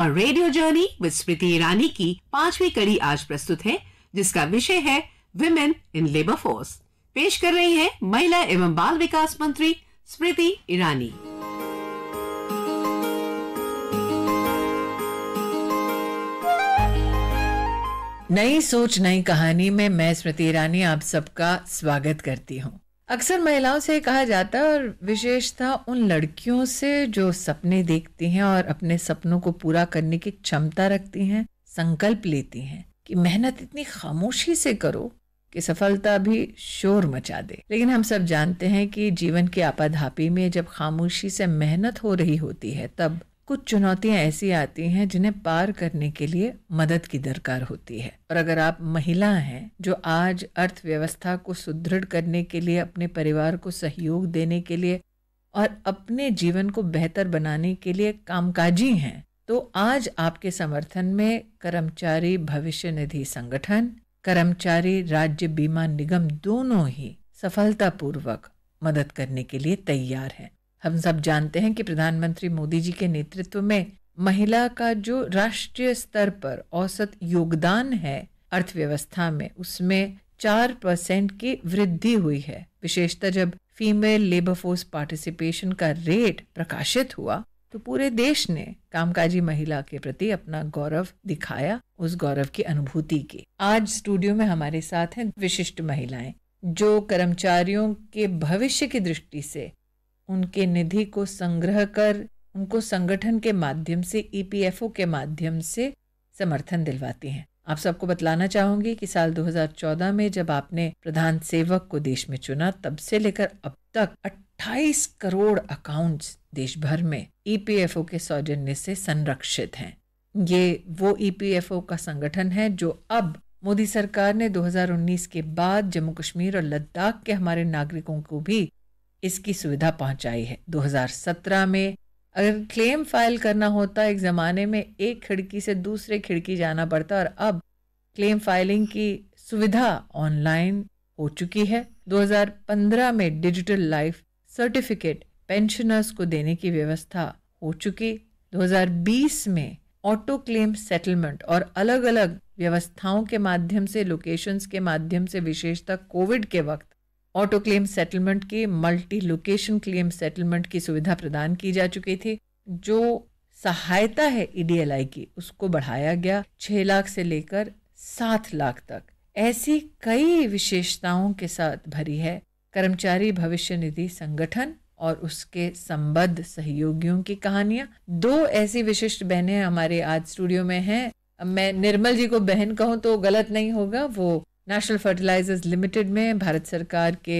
और radio journey with Smriti Irani की 5वीं कड़ी आज प्रस्तुत है, जिसका विषय है विमेन इन लेबर फोर्स। पेश कर रही हैं महिला एवं बाल विकास मंत्री स्मृति ईरानी। नई सोच नई कहानी में मैं स्मृति ईरानी आप सबका स्वागत करती हूँ। अक्सर महिलाओं से कहा जाता है, और विशेषतः उन लड़कियों से जो सपने देखती हैं और अपने सपनों को पूरा करने की क्षमता रखती हैं, संकल्प लेती हैं कि मेहनत इतनी खामोशी से करो कि सफलता भी शोर मचा दे। लेकिन हम सब जानते हैं कि जीवन की आपाधापी में जब खामोशी से मेहनत हो रही होती है, तब कुछ चुनौतियां ऐसी आती हैं जिन्हें पार करने के लिए मदद की दरकार होती है। और अगर आप महिला हैं जो आज अर्थव्यवस्था को सुदृढ़ करने के लिए, अपने परिवार को सहयोग देने के लिए और अपने जीवन को बेहतर बनाने के लिए कामकाजी हैं, तो आज आपके समर्थन में कर्मचारी भविष्य निधि संगठन, कर्मचारी राज्य बीमा निगम दोनों ही सफलतापूर्वक मदद करने के लिए तैयार हैं। हम सब जानते हैं कि प्रधानमंत्री मोदी जी के नेतृत्व में महिला का जो राष्ट्रीय स्तर पर औसत योगदान है अर्थव्यवस्था में, उसमें 4% की वृद्धि हुई है। विशेषतः जब फीमेल लेबर फोर्स पार्टिसिपेशन का रेट प्रकाशित हुआ तो पूरे देश ने कामकाजी महिला के प्रति अपना गौरव दिखाया, उस गौरव की अनुभूति की। आज स्टूडियो में हमारे साथ हैं विशिष्ट महिलाएं जो कर्मचारियों के भविष्य की दृष्टि से उनके निधि को संग्रह कर उनको संगठन के माध्यम से, ईपीएफओ के माध्यम से समर्थन दिलवाती हैं। आप सबको बतलाना चाहूंगी कि साल 2014 में जब आपने प्रधान सेवक को देश में चुना, तब से लेकर अब तक 28 करोड़ अकाउंट्स देश भर में ईपीएफओ के सौजन्य से संरक्षित हैं। ये वो ईपीएफओ का संगठन है जो अब मोदी सरकार ने 2019 के बाद जम्मू कश्मीर और लद्दाख के हमारे नागरिकों को भी इसकी सुविधा पहुंचाई है। 2017 में अगर क्लेम फाइल करना होता, एक ज़माने में एक खिड़की से दूसरे खिड़की जाना पड़ता, और अब क्लेम फाइलिंग की सुविधा ऑनलाइन हो चुकी है। 2015 में डिजिटल लाइफ सर्टिफिकेट पेंशनर्स को देने की व्यवस्था हो चुकी। 2020 में ऑटो क्लेम सेटलमेंट और अलग अलग व्यवस्थाओं के माध्यम से, लोकेशंस के माध्यम से, विशेषतः कोविड के वक्त ऑटो क्लेम सेटलमेंट की, मल्टी लोकेशन क्लेम सेटलमेंट की सुविधा प्रदान की जा चुकी थी। जो सहायता है ईडीएलआई की, उसको बढ़ाया गया 6 लाख से लेकर 7 लाख तक। ऐसी कई विशेषताओं के साथ भरी है कर्मचारी भविष्य निधि संगठन और उसके संबद्ध सहयोगियों की कहानियां। 2 ऐसी विशिष्ट बहनें हमारे आज स्टूडियो में हैं। मैं निर्मल जी को बहन कहूं तो गलत नहीं होगा। वो नेशनल फर्टिलाइजर्स लिमिटेड में भारत सरकार के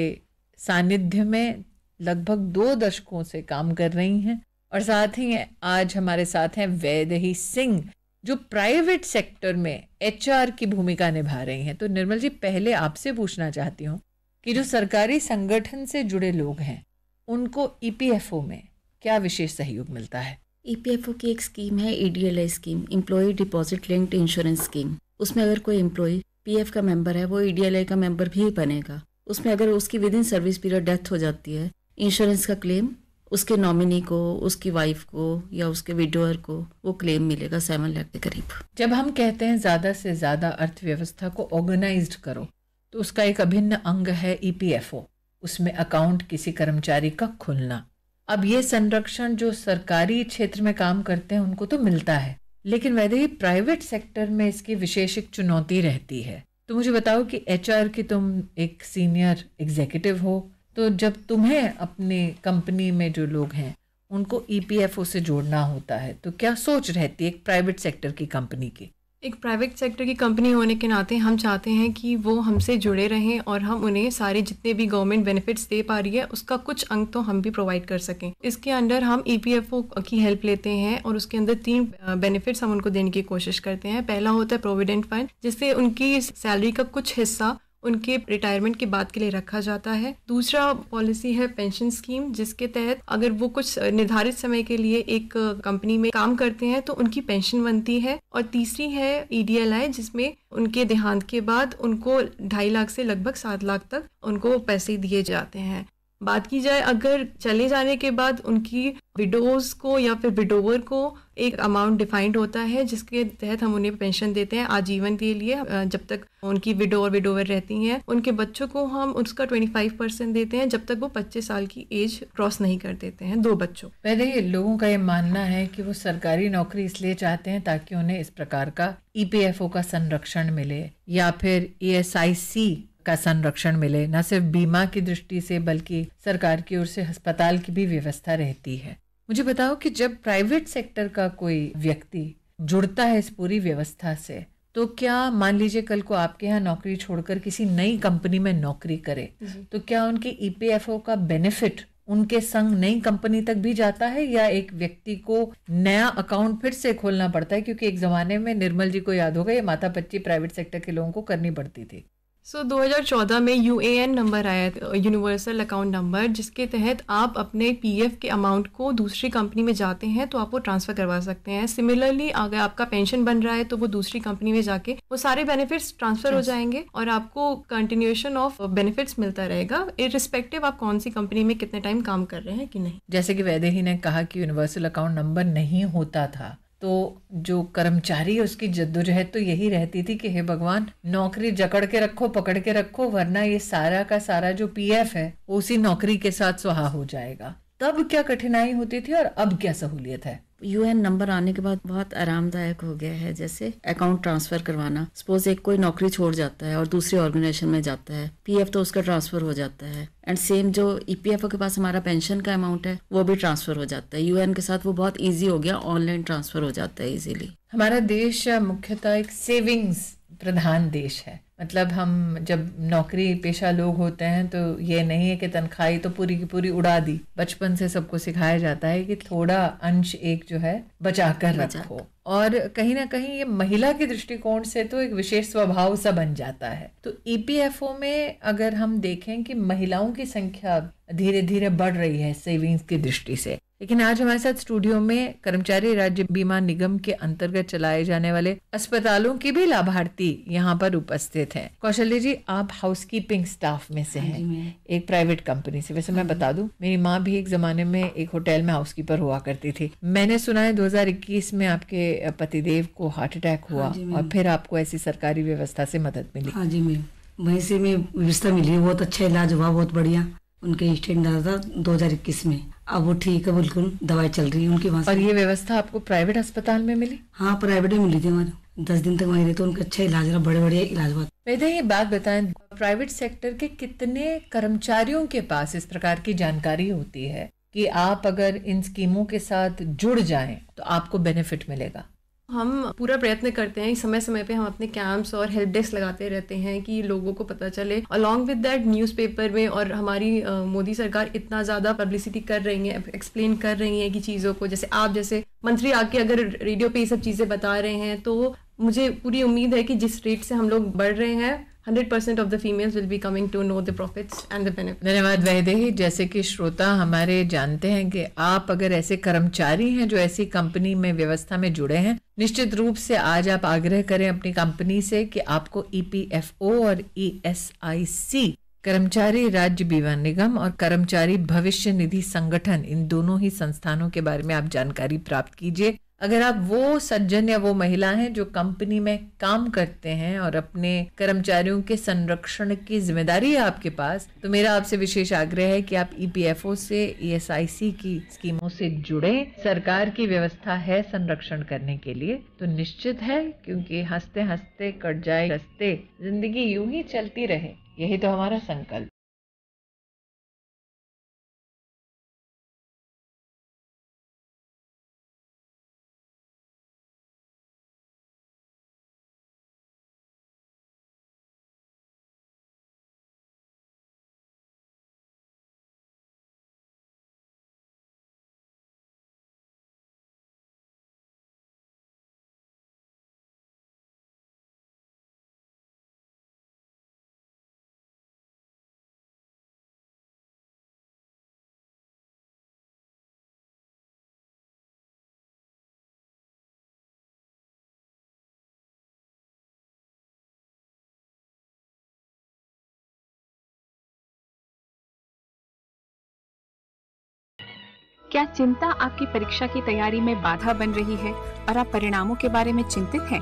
सानिध्य में लगभग 2 दशकों से काम कर रही हैं, और साथ ही आज हमारे साथ हैं वैदेही सिंह जो प्राइवेट सेक्टर में एचआर की भूमिका निभा रही हैं। तो निर्मल जी, पहले आपसे पूछना चाहती हूँ कि जो सरकारी संगठन से जुड़े लोग हैं उनको ईपीएफओ में क्या विशेष सहयोग मिलता है? ईपीएफओ की एक स्कीम है EDLI scheme, employee deposit linked insurance scheme. उसमें अगर कोई एम्प्लॉय पीएफ का मेंबर है, वो EDLI का मेंबर भी बनेगा। उसमें अगर उसकी with in service period death हो जाती है, इंश्योरेंस का क्लेम उसके नॉमिनी को, उसकी वाइफ को या उसके विडोअर को वो क्लेम मिलेगा 7 लाख के करीब। जब हम कहते हैं ज़्यादा से ज़्यादा अर्थव्यवस्था को ऑर्गेनाइज्ड करो, तो उसका एक अभिन्न अंग है ईपीएफओ, उसमें अकाउंट किसी कर्मचारी का खुलना। अब ये संरक्षण जो सरकारी क्षेत्र में काम करते हैं उनको तो मिलता है, लेकिन वैसे ही प्राइवेट सेक्टर में इसकी विशेष एक चुनौती रहती है। तो मुझे बताओ कि एचआर की तुम एक सीनियर एग्जीक्यूटिव हो, तो जब तुम्हें अपने कंपनी में जो लोग हैं उनको ईपीएफओ से जोड़ना होता है, तो क्या सोच रहती है एक प्राइवेट सेक्टर की कंपनी की? एक प्राइवेट सेक्टर की कंपनी होने के नाते हम चाहते हैं कि वो हमसे जुड़े रहें और हम उन्हें सारे जितने भी गवर्नमेंट बेनिफिट्स दे पा रही है उसका कुछ अंग तो हम भी प्रोवाइड कर सकें। इसके अंडर हम ईपीएफओ की हेल्प लेते हैं और उसके अंदर 3 बेनिफिट्स हम उनको देने की कोशिश करते हैं। पहला होता है प्रोविडेंट फंड, जिससे उनकी सैलरी का कुछ हिस्सा उनके रिटायरमेंट के बाद के लिए रखा जाता है। दूसरा पॉलिसी है पेंशन स्कीम, जिसके तहत अगर वो कुछ निर्धारित समय के लिए एक कंपनी में काम करते हैं तो उनकी पेंशन बनती है। और तीसरी है EDLI, जिसमें उनके देहांत के बाद उनको 2.5 लाख से लगभग 7 लाख तक उनको पैसे दिए जाते हैं। बात की जाए अगर चले जाने के बाद उनकी विडोज को या फिर विडोवर को एक अमाउंट डिफाइंड होता है जिसके तहत हम उन्हें पेंशन देते हैं आजीवन के लिए, जब तक उनकी विडो और विडोवर रहती हैं। उनके बच्चों को हम उसका 25% देते हैं जब तक वो 25 साल की एज क्रॉस नहीं कर देते हैं, 2 बच्चों। पहले लोगों का ये मानना है कि वो सरकारी नौकरी इसलिए चाहते हैं ताकि उन्हें इस प्रकार का ईपीएफओ का संरक्षण मिले या फिर ईएसआईसी का संरक्षण मिले। न सिर्फ बीमा की दृष्टि से बल्कि सरकार की ओर से अस्पताल की भी व्यवस्था रहती है। मुझे बताओ कि जब प्राइवेट सेक्टर का कोई व्यक्ति जुड़ता है इस पूरी व्यवस्था से, तो क्या मान लीजिए कल को आपके यहाँ नौकरी छोड़कर किसी नई कंपनी में नौकरी करे, तो क्या उनके ईपीएफओ का बेनिफिट उनके संग नई कंपनी तक भी जाता है या एक व्यक्ति को नया अकाउंट फिर से खोलना पड़ता है? क्योंकि एक जमाने में निर्मल जी को याद होगा ये माथापच्ची प्राइवेट सेक्टर के लोगों को करनी पड़ती थी। 2014 में यूएएन नंबर आया, यूनिवर्सल अकाउंट नंबर, जिसके तहत आप अपने पीएफ के अमाउंट को दूसरी कंपनी में जाते हैं तो आप वो ट्रांसफ़र करवा सकते हैं। सिमिलरली अगर आपका पेंशन बन रहा है तो वो दूसरी कंपनी में जाके वो सारे बेनिफिट्स ट्रांसफ़र हो जाएंगे और आपको कंटिन्यूएशन ऑफ बेनिफिट्स मिलता रहेगा, इररिस्पेक्टिव आप कौन सी कंपनी में कितने टाइम काम कर रहे हैं कि नहीं। जैसे कि वैदेही ने कहा कि यूनिवर्सल अकाउंट नंबर नहीं होता था, तो जो कर्मचारी उसकी जद्दोजहद तो यही रहती थी कि हे भगवान नौकरी जकड़ के रखो, पकड़ के रखो, वरना ये सारा का सारा जो पीएफ है वो उसी नौकरी के साथ स्वाहा हो जाएगा। तब क्या कठिनाई होती थी और अब क्या सहूलियत है? यूएन नंबर आने के बाद बहुत आरामदायक हो गया है। जैसे अकाउंट ट्रांसफर करवाना, सपोज एक कोई नौकरी छोड़ जाता है और दूसरी ऑर्गेनाइजेशन में जाता है, पीएफ तो उसका ट्रांसफर हो जाता है, एंड सेम जो ईपीएफओ के पास हमारा पेंशन का अमाउंट है वो भी ट्रांसफर हो जाता है। यूएन के साथ वो बहुत ईजी हो गया, ऑनलाइन ट्रांसफर हो जाता है इजीली। हमारा देश मुख्यतः एक सेविंग्स प्रधान देश है। मतलब हम जब नौकरी पेशा लोग होते हैं तो ये नहीं है कि तनख्वाही तो पूरी की पूरी उड़ा दी। बचपन से सबको सिखाया जाता है कि थोड़ा अंश एक जो है बचा कर रखो, और कहीं ना कहीं ये महिला के दृष्टिकोण से तो एक विशेष स्वभाव सा बन जाता है। तो ईपीएफओ में अगर हम देखें कि महिलाओं की संख्या धीरे धीरे बढ़ रही है सेविंग्स की दृष्टि से, लेकिन आज हमारे साथ स्टूडियो में कर्मचारी राज्य बीमा निगम के अंतर्गत चलाए जाने वाले अस्पतालों की भी लाभार्थी यहाँ पर उपस्थित हैं। कौशल्य जी, आप हाउसकीपिंग स्टाफ में से हैं, एक प्राइवेट कंपनी से। वैसे मैं बता दूं, मेरी माँ भी एक जमाने में एक होटल में हाउसकीपर हुआ करती थी। मैंने सुना है 2021 में आपके पतिदेव को हार्ट अटैक हुआ और फिर आपको ऐसी सरकारी व्यवस्था से मदद मिली। हाँ जी मैम, वहीं से मैं व्यवस्था मिली, बहुत अच्छा इलाज हुआ, बहुत बढ़िया। उनके स्टेंट डाला था 2021 में, अब वो ठीक है, बिल्कुल दवाई चल रही है उनकी वहाँ से। और ये व्यवस्था आपको प्राइवेट अस्पताल में मिली? हाँ, प्राइवेट में मिली थी हमारे। 10 दिन तक वहीं रहे तो उनका अच्छा इलाज रहा, बड़े बड़े इलाज हुआ। वैसे ये बात बताएं, प्राइवेट सेक्टर के कितने कर्मचारियों के पास इस प्रकार की जानकारी होती है कि आप अगर इन स्कीमों के साथ जुड़ जाएं तो आपको बेनिफिट मिलेगा? हम पूरा प्रयत्न करते हैं, समय समय पे हम अपने कैंप्स और हेल्प डेस्क लगाते रहते हैं कि लोगों को पता चले। अलॉन्ग विद दैट न्यूज़पेपर में और हमारी मोदी सरकार इतना ज़्यादा पब्लिसिटी कर रही है, एक्सप्लेन कर रही है कि चीज़ों को, जैसे आप जैसे मंत्री आके अगर रेडियो पे ये सब चीज़ें बता रहे हैं, तो मुझे पूरी उम्मीद है कि जिस रेट से हम लोग बढ़ रहे हैं 100% of the females will be coming to know the profits and the benefits. धन्यवाद वैदेही। जैसे कि श्रोता हमारे जानते हैं कि आप अगर ऐसे कर्मचारी हैं जो ऐसी कंपनी में व्यवस्था में जुड़े हैं, निश्चित रूप से आज आप आग्रह करें अपनी कंपनी से कि आपको ईपीएफओ और ईएसआईसी, कर्मचारी राज्य बीमा निगम और कर्मचारी भविष्य निधि संगठन, इन दोनों ही संस्थानों के बारे में आप जानकारी प्राप्त कीजिए। अगर आप वो सज्जन या वो महिला हैं जो कंपनी में काम करते हैं और अपने कर्मचारियों के संरक्षण की जिम्मेदारी है आपके पास, तो मेरा आपसे विशेष आग्रह है कि आप ईपीएफओ से, ईएसआईसी की स्कीमों से जुड़ें। सरकार की व्यवस्था है संरक्षण करने के लिए, तो निश्चित है, क्योंकि हंसते हंसते कट जाए रस्ते, जिंदगी यूं ही चलती रहे, यही तो हमारा संकल्प। क्या चिंता आपकी परीक्षा की तैयारी में बाधा बन रही है और आप परिणामों के बारे में चिंतित हैं?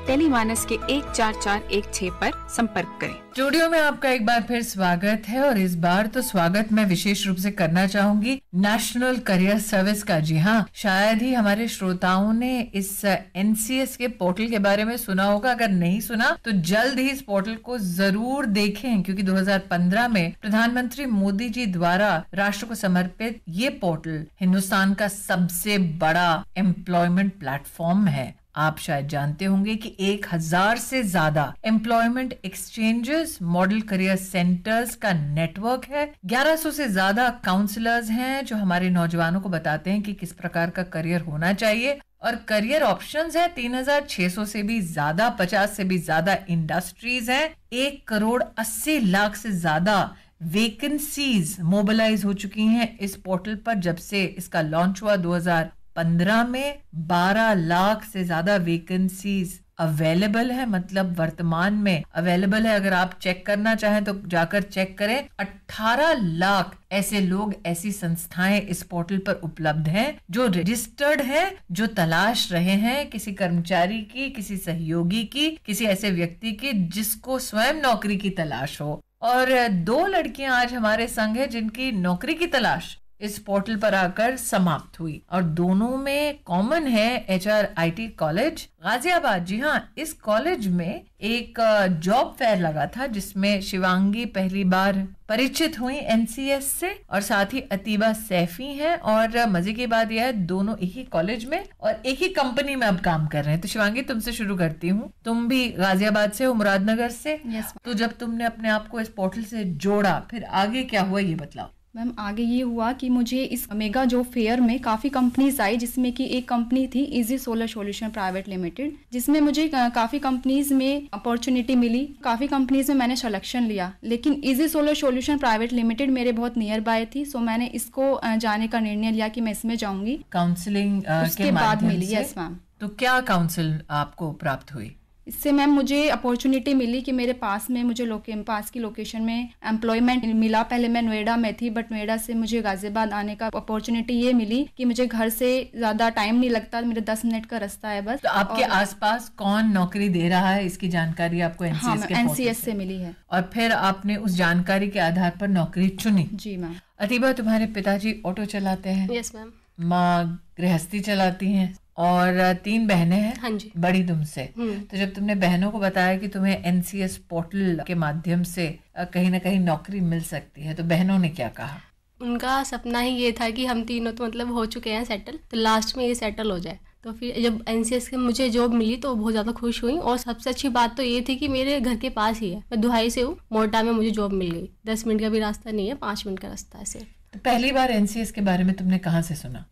टेलीमानस के 14416 पर संपर्क करें। स्टूडियो में आपका एक बार फिर स्वागत है और इस बार तो स्वागत मैं विशेष रूप से करना चाहूंगी नेशनल करियर सर्विस का। जी हाँ, शायद ही हमारे श्रोताओं ने इस NCS के पोर्टल के बारे में सुना होगा। अगर नहीं सुना तो जल्द ही इस पोर्टल को जरूर देखें, क्योंकि 2015 में प्रधानमंत्री मोदी जी द्वारा राष्ट्र को समर्पित ये पोर्टल हिंदुस्तान का सबसे बड़ा एम्प्लॉयमेंट प्लेटफॉर्म है। आप शायद जानते होंगे कि 1000 से ज्यादा employment exchanges, model career centres का नेटवर्क है। 1100 से ज्यादा काउंसलर्स हैं जो हमारे नौजवानों को बताते हैं कि किस प्रकार का करियर होना चाहिए। और करियर ऑप्शंस है 3600 से भी ज्यादा, 50 से भी ज्यादा इंडस्ट्रीज हैं। 1,80,00,000 से ज्यादा वैकेंसीज मोबिलाइज हो चुकी हैं इस पोर्टल पर। जब से इसका लॉन्च हुआ 2015 में 12 लाख से ज्यादा वैकेंसीज अवेलेबल है, मतलब वर्तमान में अवेलेबल है। अगर आप चेक करना चाहें तो जाकर चेक करें। 18 लाख ऐसे लोग, ऐसी संस्थाएं इस पोर्टल पर उपलब्ध हैं जो रजिस्टर्ड हैं, जो तलाश रहे हैं किसी कर्मचारी की, किसी सहयोगी की, किसी ऐसे व्यक्ति की जिसको स्वयं नौकरी की तलाश हो। और 2 लड़कियां आज हमारे संग है जिनकी नौकरी की तलाश इस पोर्टल पर आकर समाप्त हुई, और दोनों में कॉमन है HRIT कॉलेज गाजियाबाद। जी हाँ, इस कॉलेज में एक जॉब फेयर लगा था जिसमें शिवांगी पहली बार परिचित हुई NCS से, और साथ ही अतीबा सैफी हैं। और मजे की बात यह है दोनों एक ही कॉलेज में और एक ही कंपनी में अब काम कर रहे हैं। तो शिवांगी, तुमसे शुरू करती हूँ। तुम भी गाजियाबाद से हो, मुरादनगर से। तो जब तुमने अपने आप को इस पोर्टल से जोड़ा, फिर आगे क्या हुआ ये बताओ। मैम, आगे ये हुआ कि मुझे इस मेगा जॉब फेयर में काफ़ी कंपनीज आई, जिसमें कि एक कंपनी थी easy solar solution private limited, जिसमें मुझे काफ़ी कंपनीज में अपॉर्चुनिटी मिली। काफ़ी कंपनीज में मैंने सिलेक्शन लिया, लेकिन easy solar solution private limited मेरे बहुत नियर बाय थी, सो मैंने इसको जाने का निर्णय लिया कि मैं इसमें जाऊंगी। काउंसलिंग के बाद मिली। Yes ma'am. तो क्या काउंसिल आपको प्राप्त हुई? इससे मैम मुझे अपॉर्चुनिटी मिली कि मेरे पास में मुझे पास की लोकेशन में एम्प्लॉयमेंट मिला। पहले मैं नोएडा में थी, बट नोएडा से मुझे गाजियाबाद आने का अपॉर्चुनिटी ये मिली कि मुझे घर से ज़्यादा टाइम नहीं लगता, मेरे 10 मिनट का रास्ता है बस। तो आपके आसपास कौन नौकरी दे रहा है, इसकी जानकारी आपको NCS से मिली है, और फिर आपने उस जानकारी के आधार पर नौकरी चुनी? जी मैम। अतीबा, तुम्हारे पिताजी ऑटो चलाते हैं? Yes ma'am. माँ गृहस्थी चलाती हैं, और 3 बहनें हैं। हाँ जी। बड़ी तुमसे। तो जब तुमने बहनों को बताया कि तुम्हें NCS पोर्टल के माध्यम से कहीं ना कहीं नौकरी मिल सकती है, तो बहनों ने क्या कहा? उनका सपना ही ये था कि हम तीनों तो मतलब हो चुके हैं सेटल, तो लास्ट में ये सेटल हो जाए। तो फिर जब NCS के मुझे जॉब मिली तो बहुत ज़्यादा खुश हुई, और सबसे अच्छी बात तो ये थी कि मेरे घर के पास ही है। मैं दुहाई से हूँ, मोटा में मुझे जॉब मिल गई। 10 मिनट का भी रास्ता नहीं है, 5 मिनट का रास्ता है सिर्फ। तो पहली बार NCS के बारे में तुमने कहाँ से सुना?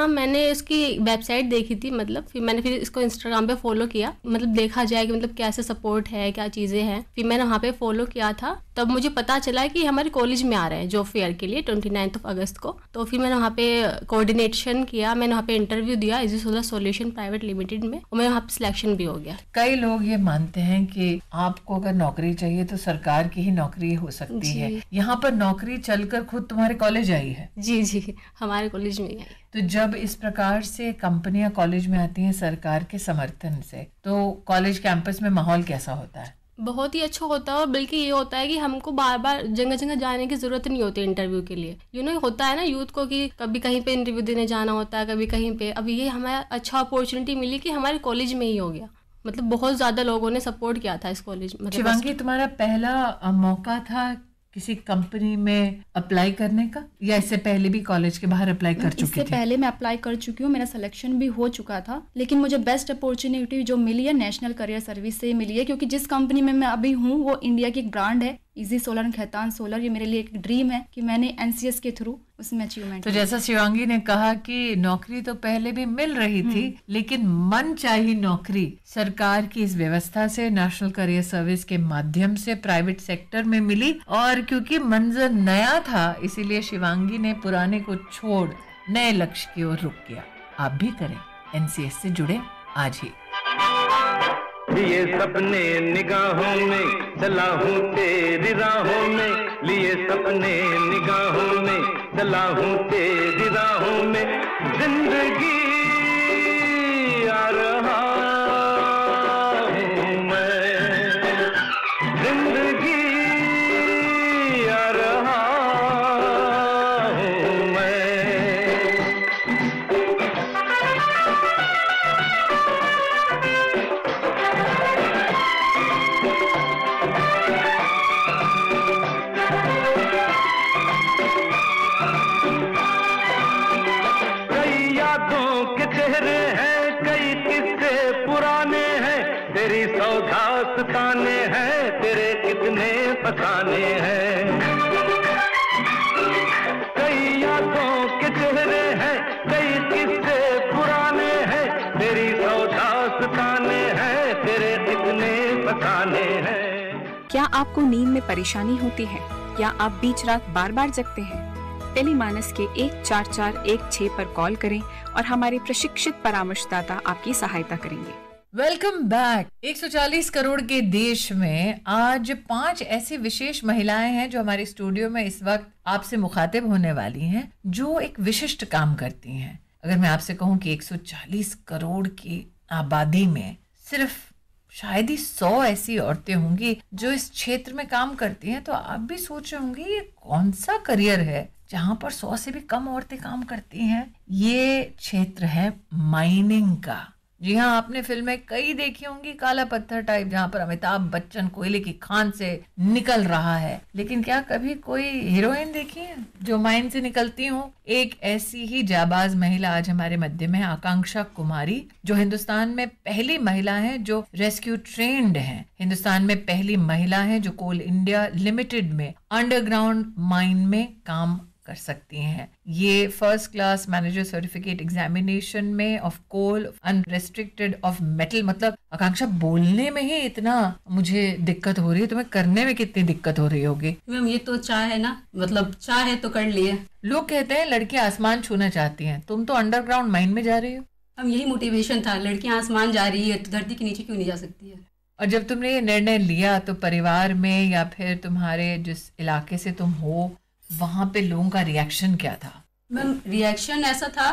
मैंने इसकी वेबसाइट देखी थी, मतलब फिर इसको इंस्टाग्राम पे फॉलो किया, मतलब देखा जाए कि मतलब कैसे सपोर्ट है, क्या चीज़ें हैं। फिर मैंने वहाँ पे फॉलो किया था, तब मुझे पता चला कि हमारे कॉलेज में आ रहे हैं जॉब फेयर के लिए 29 अगस्त को। तो फिर मैंने वहाँ पे कोऑर्डिनेशन किया, मैंने वहाँ पे इंटरव्यू दिया easy solar solution private limited में, और मेरा वहाँ पे सिलेक्शन भी हो गया। कई लोग ये मानते हैं कि आपको अगर नौकरी चाहिए तो सरकार की ही नौकरी हो सकती है। यहाँ पर नौकरी चलकर खुद तुम्हारे कॉलेज आई है? जी, हमारे कॉलेज में ही आई। तो जब इस प्रकार से कंपनियां कॉलेज में आती हैं सरकार के समर्थन से, तो कॉलेज कैंपस में माहौल कैसा होता है? बहुत ही अच्छा होता है, और बल्कि ये होता है कि हमको बार बार जगह जगह जाने की जरूरत नहीं होती इंटरव्यू के लिए। होता है ना यूथ को कि कभी कहीं पे इंटरव्यू देने जाना होता है, कभी कहीं पे। अब ये हमें अच्छा अपॉर्चुनिटी मिली कि हमारे कॉलेज में ही हो गया। मतलब बहुत ज्यादा लोगों ने सपोर्ट किया था इस कॉलेज में। शिवांगी, तुम्हारा पहला मौका था किसी कंपनी में अप्लाई करने का, या इससे पहले भी कॉलेज के बाहर अप्लाई कर चुकी थी? इससे पहले मैं अप्लाई कर चुकी हूँ, मेरा सिलेक्शन भी हो चुका था, लेकिन मुझे बेस्ट अपॉर्चुनिटी जो मिली है नेशनल करियर सर्विस से मिली है, क्योंकि जिस कंपनी में मैं अभी हूँ वो इंडिया की एक ब्रांड है easy solar and Khaitan solar. ये मेरे लिए एक ड्रीम है कि मैंने NCS के थ्रू उसमें अचीवमेंट। तो जैसा शिवांगी ने कहा कि नौकरी तो पहले भी मिल रही थी, लेकिन मन चाहिए नौकरी सरकार की इस व्यवस्था से, नेशनल करियर सर्विस के माध्यम से प्राइवेट सेक्टर में मिली। और क्योंकि मंजर नया था, इसीलिए शिवांगी ने पुराने को छोड़ नए लक्ष्य की ओर रुख किया। आप भी करें, NCS से जुड़े आज ही। लिए सपने निगाहों में, चला हूँ तेरी राहों में, लिए सपने निगाहों में, चला हूँ तेरी राहों में, जिंदगी आ रहा हूँ मैं, जिंदगी आ रहा हूँ मैं। कई यादों के चेहरे हैं, कई किस्से पुराने हैं, तेरी सौगास्ताने हैं, तेरे कितने फसाने हैं। कई यादों के चेहरे हैं, कई किस्से पुराने हैं, तेरी सौगास्ताने हैं, तेरे कितने फसाने हैं। क्या आपको नींद में परेशानी होती है? क्या आप बीच रात बार बार जगते हैं? टेलीमानस के 14416 पर कॉल करें और हमारे प्रशिक्षित परामर्शदाता आपकी सहायता करेंगे। Welcome back. 140 करोड़ के देश में आज 5 ऐसी विशेष महिलाएं हैं जो हमारे स्टूडियो में इस वक्त आपसे मुखातिब होने वाली हैं, जो एक विशिष्ट काम करती हैं। अगर मैं आपसे कहूं कि 140 करोड़ की आबादी में सिर्फ शायद ही 100 ऐसी औरतें होंगी जो इस क्षेत्र में काम करती हैं, तो आप भी सोच रहे होंगे ये कौन सा करियर है जहां पर 100 से भी कम औरतें काम करती हैं। ये क्षेत्र है माइनिंग का। जी हाँ, आपने फिल्में कई देखी होंगी काला पत्थर टाइप, जहां पर अमिताभ बच्चन कोयले की खान से निकल रहा है, लेकिन क्या कभी कोई हीरोइन देखी है जो माइन से निकलती हो? एक ऐसी ही जाबाज महिला आज हमारे मध्य में है, आकांक्षा कुमारी, जो हिंदुस्तान में पहली महिला है जो रेस्क्यू ट्रेंड है, हिंदुस्तान में पहली महिला है जो कोल इंडिया लिमिटेड में अंडरग्राउंड माइन में काम कर सकती हैं। ये first class manager certificate examination में of coal unrestricted of metal, मतलब आकांक्षा बोलने में ही इतना मुझे दिक्कत हो रही है, तुम्हें करने में कितनी दिक्कत हो रही होगी? मैम ये तो चाह है ना, मतलब चाह है तो कर लिए। लोग कहते हैं लड़कियां आसमान छूना चाहती हैं, तुम तो अंडरग्राउंड माइन में जा रही हो। हम यही मोटिवेशन था, लड़कियां आसमान जा रही है तो धरती के नीचे क्यों नहीं जा सकती है। और जब तुमने ये निर्णय लिया तो परिवार में या फिर तुम्हारे जिस इलाके से तुम हो वहाँ पे लोगों का रिएक्शन क्या था? मैम रिएक्शन ऐसा था,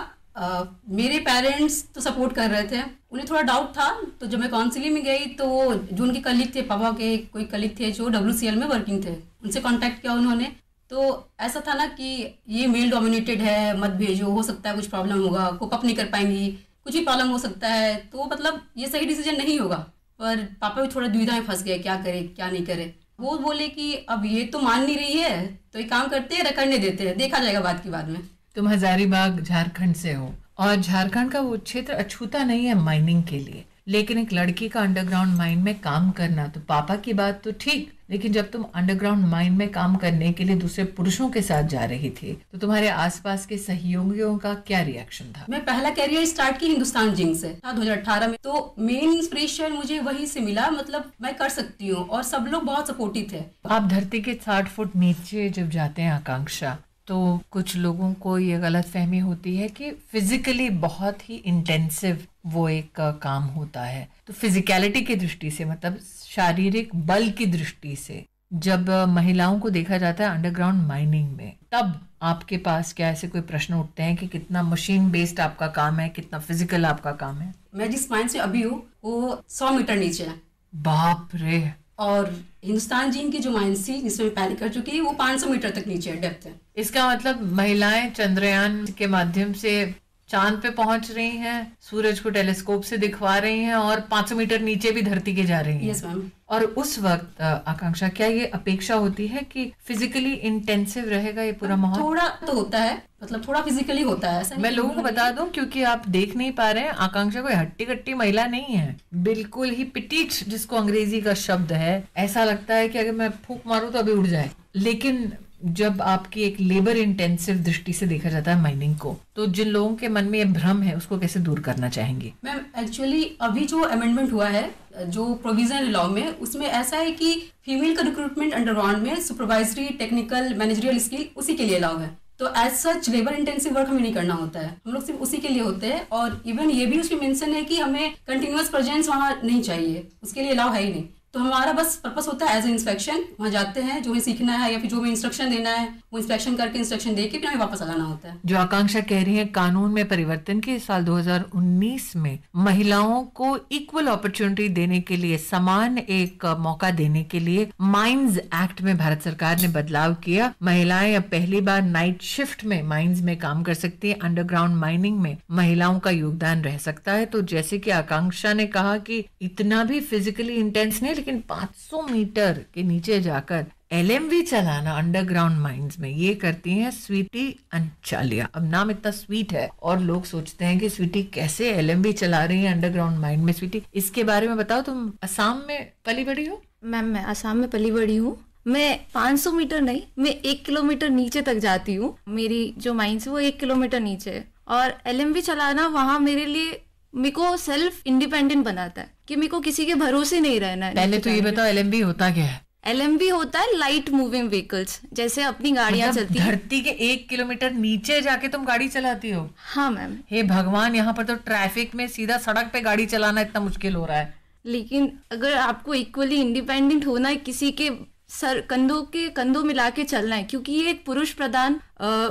मेरे पेरेंट्स तो सपोर्ट कर रहे थे, उन्हें थोड़ा डाउट था। तो जब मैं काउंसलिंग में गई तो जो उनके कलीग थे, पापा के कोई कलीग थे जो WCL में वर्किंग थे, उनसे कांटेक्ट किया उन्होंने। तो ऐसा था ना कि ये मेल डोमिनेटेड है, मत भेजो, हो सकता है कुछ प्रॉब्लम होगा, कोप अप नहीं कर पाएंगी, कुछ भी प्रॉब्लम हो सकता है, तो मतलब ये सही डिसीजन नहीं होगा। पर पापा भी थोड़ा दुविधा में फंस गए, क्या करे क्या नहीं करे। वो बोले कि अब ये तो मान नहीं रही है तो एक काम करते हैं, करने देते हैं, देखा जाएगा बात की बाद में। तुम हजारीबाग झारखंड से हो और झारखंड का वो क्षेत्र अछूता नहीं है माइनिंग के लिए, लेकिन एक लड़की का अंडरग्राउंड माइन में काम करना, तो पापा की बात तो ठीक, लेकिन जब तुम अंडरग्राउंड माइन में काम करने के लिए दूसरे पुरुषों के साथ जा रही थी तो तुम्हारे आसपास के सहयोगियों का क्या रिएक्शन था? मैं पहला कैरियर स्टार्ट की हिंदुस्तान जिंक से 2018 में, तो मेन इंस्पिरेशन मुझे वहीं से मिला, मतलब मैं कर सकती हूँ, और सब लोग बहुत सपोर्टिव थे। आप धरती के 60 फुट नीचे जब जाते हैं आकांक्षा, तो कुछ लोगों को ये गलत फहमी होती है कि फिजिकली बहुत ही इंटेंसिव वो एक काम होता है। तो फिजिकलिटी की दृष्टि से, मतलब शारीरिक बल की दृष्टि से, जब महिलाओं को देखा जाता है अंडरग्राउंड माइनिंग में, तब आपके पास क्या ऐसे कोई प्रश्न उठते हैं कि कितना मशीन बेस्ड आपका काम है, कितना फिजिकल आपका काम है? मैं जिस माइन से अभी हूँ वो 100 मीटर नीचे है। बाप रे। और हिंदुस्तान जिंक की जो माइंस थी जिसमें पहले कर चुकी है वो 500 मीटर तक नीचे है, डेप्थ है। इसका मतलब महिलाएं चंद्रयान के माध्यम से चांद पे पहुंच रही हैं, सूरज को टेलीस्कोप से दिखवा रही हैं और 500 मीटर नीचे भी धरती के जा रही हैं। Yes ma'am. और उस वक्त आकांक्षा, क्या ये अपेक्षा होती है कि फिजिकली इंटेंसिव रहेगा ये पूरा माहौल? थोड़ा तो होता है, मतलब थोड़ा फिजिकली होता है। ऐसा मैं लोगों को बता दूं, क्योंकि आप देख नहीं पा रहे हैं, आकांक्षा कोई हट्टी कट्टी महिला नहीं है, बिल्कुल ही पिटीट, जिसको अंग्रेजी का शब्द है। ऐसा लगता है कि अगर मैं फूंक मारूं तो अभी उड़ जाए। लेकिन जब आपकी एक लेबर इंटेंसिव दृष्टि से देखा जाता है माइनिंग को, तो जिन लोगों के मन में ये भ्रम है उसको कैसे दूर करना चाहेंगी? मैम एक्चुअली अभी जो अमेंडमेंट हुआ है जो प्रोविजन लॉ में, उसमें ऐसा है कि फीमेल का रिक्रूटमेंट अंडरग्राउंड में सुपरवाइजरी, टेक्निकल, मैनेजरियल स्किल उसी के लिए अलाउ है। तो as such labour intensive work हमें नहीं करना होता है, हम लोग सिर्फ उसी के लिए होते हैं। और इवन ये भी उसमें मेंशन है कि हमें कंटिन्यूअस प्रेजेंस वहाँ नहीं चाहिए, उसके लिए अलाउ है ही नहीं। तो हमारा बस पर्पस होता है एज ए इंस्पेक्शन, वहाँ जाते हैं, जो हमें सीखना है या फिर जो हमें इंस्ट्रक्शन देना है वो इंस्पेक्शन करके इंस्ट्रक्शन दे के फिर हमें वापस आ जाना होता है। जो आकांक्षा कह रही है, कानून में परिवर्तन के साल 2019 में महिलाओं को इक्वल अपॉर्चुनिटी देने के लिए, समान एक मौका देने के लिए माइंस एक्ट में भारत सरकार ने बदलाव किया। महिलाएं अब पहली बार नाइट शिफ्ट में माइंस में काम कर सकती है। अंडरग्राउंड माइनिंग में महिलाओं का योगदान रह सकता है। तो जैसे कि आकांक्षा ने कहा कि इतना भी फिजिकली इंटेंस नहीं, लेकिन 500 मीटर के नीचे जाकर LMV चलाना अंडरग्राउंड माइंस में, ये करती हैं स्वीटी अंचालिया। अब नाम इतना स्वीट है और लोग सोचते हैं कि स्वीटी कैसे LMV चला रही है अंडरग्राउंड माइन में। स्वीटी, इसके बारे में बताओ, तुम असम में पली बड़ी हो? मैम, मैं असम में पली बड़ी हूँ। मैं 500 मीटर नहीं, मैं 1 किलोमीटर नीचे तक जाती हूँ। मेरी जो माइंस है वो 1 किलोमीटर नीचे है। और LMV चलाना वहाँ मेरे लिए, मेरे को सेल्फ इंडिपेंडेंट बनाता है कि मेरे को किसी के भरोसे नहीं रहना है। पहले तो ये बताओ LMV होता क्या है? LMV होता है लाइट मूविंग व्हीकल्स, जैसे अपनी गाड़ियां चलती हैं। धरती के 1 किलोमीटर नीचे जाके तुम गाड़ी चलाती हो? हाँ मैम। हे भगवान, यहाँ पर तो ट्रैफिक में सीधा सड़क पे गाड़ी चलाना इतना मुश्किल हो रहा है। लेकिन अगर आपको इक्वली इंडिपेंडेंट होना है, किसी के सर कंधों मिला के चलना है, क्योंकि ये एक पुरुष प्रधान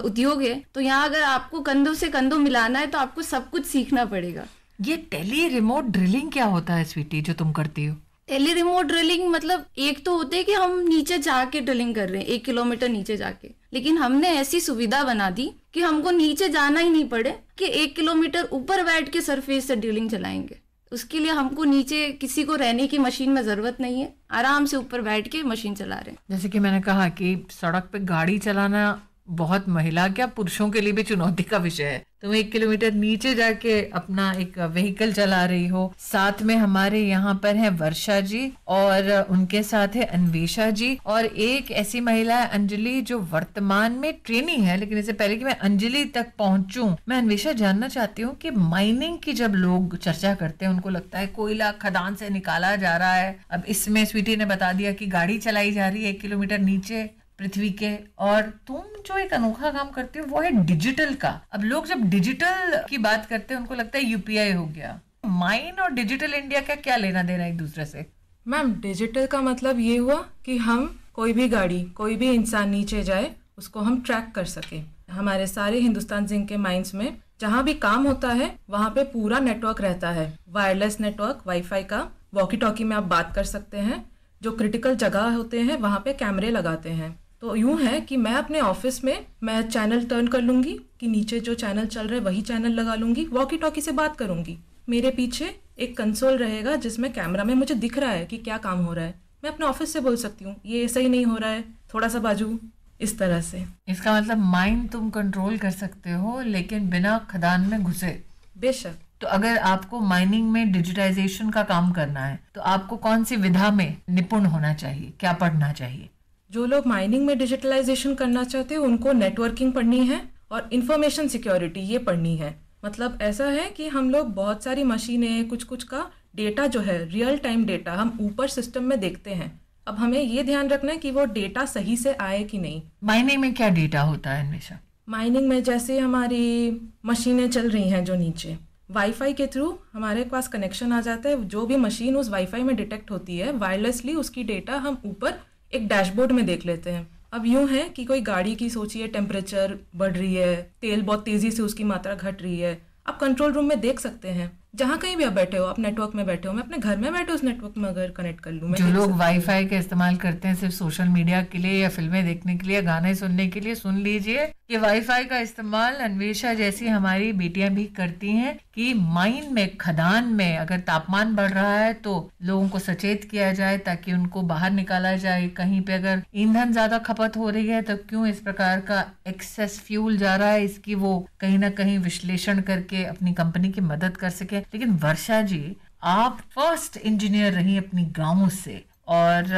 उद्योग है, तो यहाँ अगर आपको कंधों से कंधों मिलाना है तो आपको सब कुछ सीखना पड़ेगा। ये टेली रिमोट ड्रिलिंग क्या होता है स्वीटी, जो तुम करती हो? टेली रिमोट ड्रिलिंग मतलब एक तो होते है कि हम नीचे जाके ड्रिलिंग कर रहे हैं 1 किलोमीटर नीचे जाके, लेकिन हमने ऐसी सुविधा बना दी कि हमको नीचे जाना ही नहीं पड़े, कि 1 किलोमीटर ऊपर बैठ के सरफेस से ड्रिलिंग चलाएंगे। उसके लिए हमको नीचे किसी को रहने की मशीन में जरूरत नहीं है, आराम से ऊपर बैठ के मशीन चला रहे हैं। जैसे कि मैंने कहा कि सड़क पे गाड़ी चलाना बहुत महिला क्या पुरुषों के लिए भी चुनौती का विषय है। तुम 1 किलोमीटर नीचे जाके अपना एक व्हीकल चला रही हो। साथ में हमारे यहाँ पर है वर्षा जी और उनके साथ है अन्वेषा जी, और एक ऐसी महिला है अंजलि जो वर्तमान में ट्रेनी है। लेकिन इससे पहले कि मैं अंजलि तक पहुंचूं, मैं अन्वेषा जानना चाहती हूँ कि माइनिंग की जब लोग चर्चा करते हैं उनको लगता है कोयला खदान से निकाला जा रहा है। अब इसमें स्वीटी ने बता दिया कि गाड़ी चलाई जा रही है 1 किलोमीटर नीचे पृथ्वी के, और तुम जो एक अनोखा काम करते हो वो है डिजिटल का। अब लोग जब डिजिटल की बात करते हैं उनको लगता है UPI हो गया। माइन और डिजिटल इंडिया का क्या लेना देना एक दूसरे से? मैम, डिजिटल का मतलब ये हुआ कि हम कोई भी गाड़ी, कोई भी इंसान नीचे जाए उसको हम ट्रैक कर सके। हमारे सारे हिंदुस्तान जिंक के माइंस में जहाँ भी काम होता है वहाँ पे पूरा नेटवर्क रहता है, वायरलेस नेटवर्क, वाईफाई का। वॉकी टॉकी में आप बात कर सकते हैं। जो क्रिटिकल जगह होते हैं वहाँ पे कैमरे लगाते हैं। तो यूँ है कि मैं अपने ऑफिस में मैं चैनल टर्न कर लूँगी कि नीचे जो चैनल चल रहा है वही चैनल लगा लूँगी, वॉकी टॉकी से बात करूँगी। मेरे पीछे एक कंसोल रहेगा जिसमें कैमरा में मुझे दिख रहा है कि क्या काम हो रहा है। मैं अपने ऑफिस से बोल सकती हूँ ये सही नहीं हो रहा है, थोड़ा सा बाजू, इस तरह से। इसका मतलब माइंड तुम कंट्रोल कर सकते हो लेकिन बिना खदान में घुसे। बेशक। तो अगर आपको माइनिंग में डिजिटाइजेशन का काम करना है तो आपको कौन सी विधा में निपुण होना चाहिए, क्या पढ़ना चाहिए? जो लोग माइनिंग में डिजिटलाइजेशन करना चाहते हैं उनको नेटवर्किंग पढ़नी है और इंफॉर्मेशन सिक्योरिटी ये पढ़नी है। मतलब ऐसा है कि हम लोग बहुत सारी मशीनें, कुछ का डेटा जो है रियल टाइम डेटा हम ऊपर सिस्टम में देखते हैं। अब हमें ये ध्यान रखना है कि वो डेटा सही से आए कि नहीं। माइनिंग में क्या डेटा होता है हमेशा? माइनिंग में जैसे हमारी मशीनें चल रही हैं जो नीचे, वाईफाई के थ्रू हमारे पास कनेक्शन आ जाता है। जो भी मशीन उस वाईफाई में डिटेक्ट होती है वायरलेसली, उसकी डेटा हम ऊपर एक डैशबोर्ड में देख लेते हैं। अब यूं है कि कोई गाड़ी की सोचिए टेम्परेचर बढ़ रही है, तेल बहुत तेजी से उसकी मात्रा घट रही है, आप कंट्रोल रूम में देख सकते हैं। जहाँ कहीं भी आप बैठे हो, आप नेटवर्क में बैठे हो, मैं अपने घर में बैठे उस नेटवर्क में अगर कनेक्ट कर लूँ। जो लोग वाईफाई का इस्तेमाल करते हैं सिर्फ सोशल मीडिया के लिए या फिल्में देखने के लिए, गाने सुनने के लिए, सुन लीजिए कि वाईफाई का इस्तेमाल अन्वेषा जैसी हमारी बेटियां भी करती हैं कि माइन में, खदान में अगर तापमान बढ़ रहा है तो लोगों को सचेत किया जाए ताकि उनको बाहर निकाला जाए। कहीं पे अगर ईंधन ज्यादा खपत हो रही है तो क्यों इस प्रकार का एक्सेस फ्यूल जा रहा है, इसकी वो कहीं ना कहीं विश्लेषण करके अपनी कंपनी की मदद कर सके। लेकिन वर्षा जी, आप फर्स्ट इंजीनियर रही अपनी गाँव से और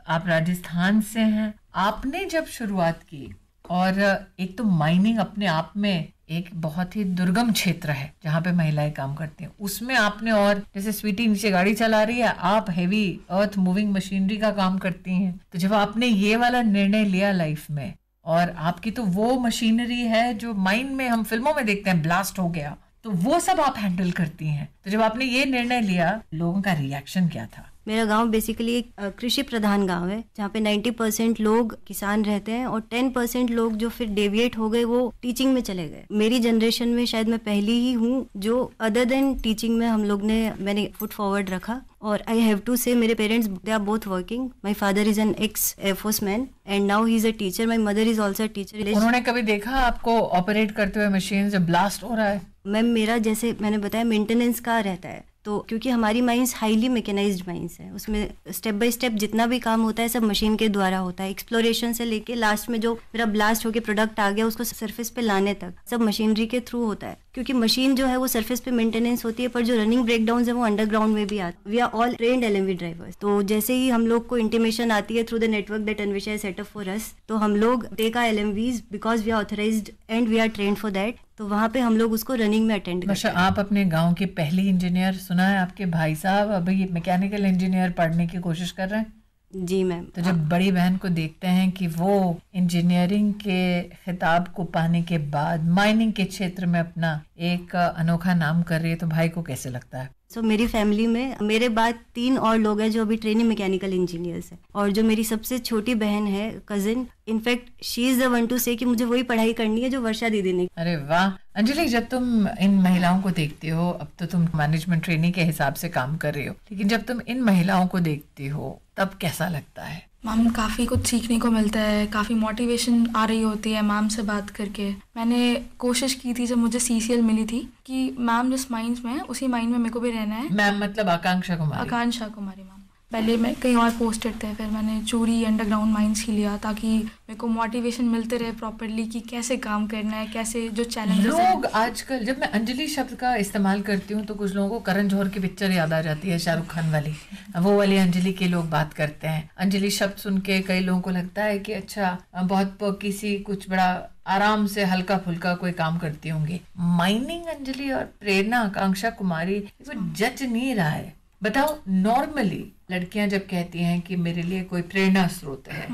आप राजस्थान से हैं। आपने जब शुरुआत की, और एक तो माइनिंग अपने आप में एक बहुत ही दुर्गम क्षेत्र है जहाँ पे महिलाएं काम करती हैं, उसमें आपने, और जैसे स्वीटी नीचे गाड़ी चला रही है, आप हैवी अर्थ मूविंग मशीनरी का काम करती हैं। तो जब आपने ये वाला निर्णय लिया लाइफ में और आपकी तो वो मशीनरी है जो माइन में हम फिल्मों में देखते हैं, ब्लास्ट हो गया, तो वो सब आप हैंडल करती हैं। तो जब आपने ये निर्णय लिया, लोगों का रिएक्शन क्या था? मेरा गांव बेसिकली एक कृषि प्रधान गांव है, जहाँ पे 90% लोग किसान रहते हैं और 10% लोग जो फिर डेविएट हो गए वो टीचिंग में चले गए। मेरी जनरेशन में शायद मैं पहली ही हूँ जो अदर देन टीचिंग में मैंने फुट फॉरवर्ड रखा। और आई हैव टू से मेरे parents they are both working. My father is an ex air force man and now he is a teacher. My mother is also a teacher. उन्होंने कभी देखा आपको operate करते हुए machine जब ब्लास्ट हो रहा है? मैम मेरा जैसे मैंने बताया मेंटेनेंस का रहता है, तो क्योंकि हमारी माइंस हाईली मैकेनाइज्ड माइंस है, उसमें स्टेप बाय स्टेप जितना भी काम होता है सब मशीन के द्वारा होता है। एक्सप्लोरेशन से लेके लास्ट में जो मेरा ब्लास्ट होके प्रोडक्ट आ गया उसको सरफेस पे लाने तक सब मशीनरी के थ्रू होता है। क्योंकि मशीन जो है वो सरफेस पे मेंटेनेंस होती है, पर जो रनिंग ब्रेकडाउन है वो अंडरग्राउंड में भी आते हैं। We are all trained LMV drivers. तो जैसे ही हम लोग को इंटीमेशन आती है through the network that Anvesha is set up for us, तो हम लोग take our LMVs because we are authorised and we are trained for that. तो वहाँ पे हम लोग उसको रनिंग में अटेंड करते हैं। आप अपने गांव के पहली इंजीनियर, सुना है आपके भाई साहब अभी मैकेनिकल इंजीनियर पढ़ने की कोशिश कर रहे हैं? जी मैम। तो जब बड़ी बहन को देखते हैं कि वो इंजीनियरिंग के खिताब को पाने के बाद माइनिंग के क्षेत्र में अपना एक अनोखा नाम कर रही है, तो भाई को कैसे लगता है? मेरी फैमिली में मेरे बाद 3 और लोग हैं जो अभी ट्रेनिंग मैकेनिकल इंजीनियर्स हैं, और जो मेरी सबसे छोटी बहन है cousin, in fact she is the one two से कि मुझे वही पढ़ाई करनी है जो वर्षा दीदी ने। अरे वाह अंजलि, जब तुम इन महिलाओं को देखती हो, अब तो तुम मैनेजमेंट ट्रेनिंग के हिसाब से काम कर रही हो, लेकिन जब तुम इन महिलाओं को देखती हो तब कैसा लगता है? मैम काफ़ी कुछ सीखने को मिलता है, काफ़ी मोटिवेशन आ रही होती है मैम से बात करके। मैंने कोशिश की थी जब मुझे CCL मिली थी कि मैम जिस माइंस में है उसी माइंड में मेरे को भी रहना है। मैम मतलब आकांक्षा कुमारी? आकांक्षा कुमारी मैम। पहले मैं कहीं और पोस्टेड थे, फिर मैंने चूरी अंडरग्राउंड माइंस ही लिया ताकि मेरे को मोटिवेशन मिलते रहे प्रॉपर्ली कि कैसे काम करना है, कैसे जो चैलेंजेस लोग आजकल जब मैं अंजलि शब्द का इस्तेमाल करती हूँ तो कुछ लोगों को करण जौहर की पिक्चर याद आ जाती है, शाहरुख खान वाली, वो वाली अंजलि की लोग बात करते हैं। अंजलि शब्द सुन के कई लोगों को लगता है कि अच्छा बहुत किसी कुछ बड़ा आराम से हल्का फुल्का कोई काम करती होंगी। माइनिंग अंजलि और प्रेरणा आकांक्षा कुमारी जज नहीं रहा है। बताओ, नॉर्मली लड़कियां जब कहती हैं कि मेरे लिए कोई प्रेरणा स्रोत है,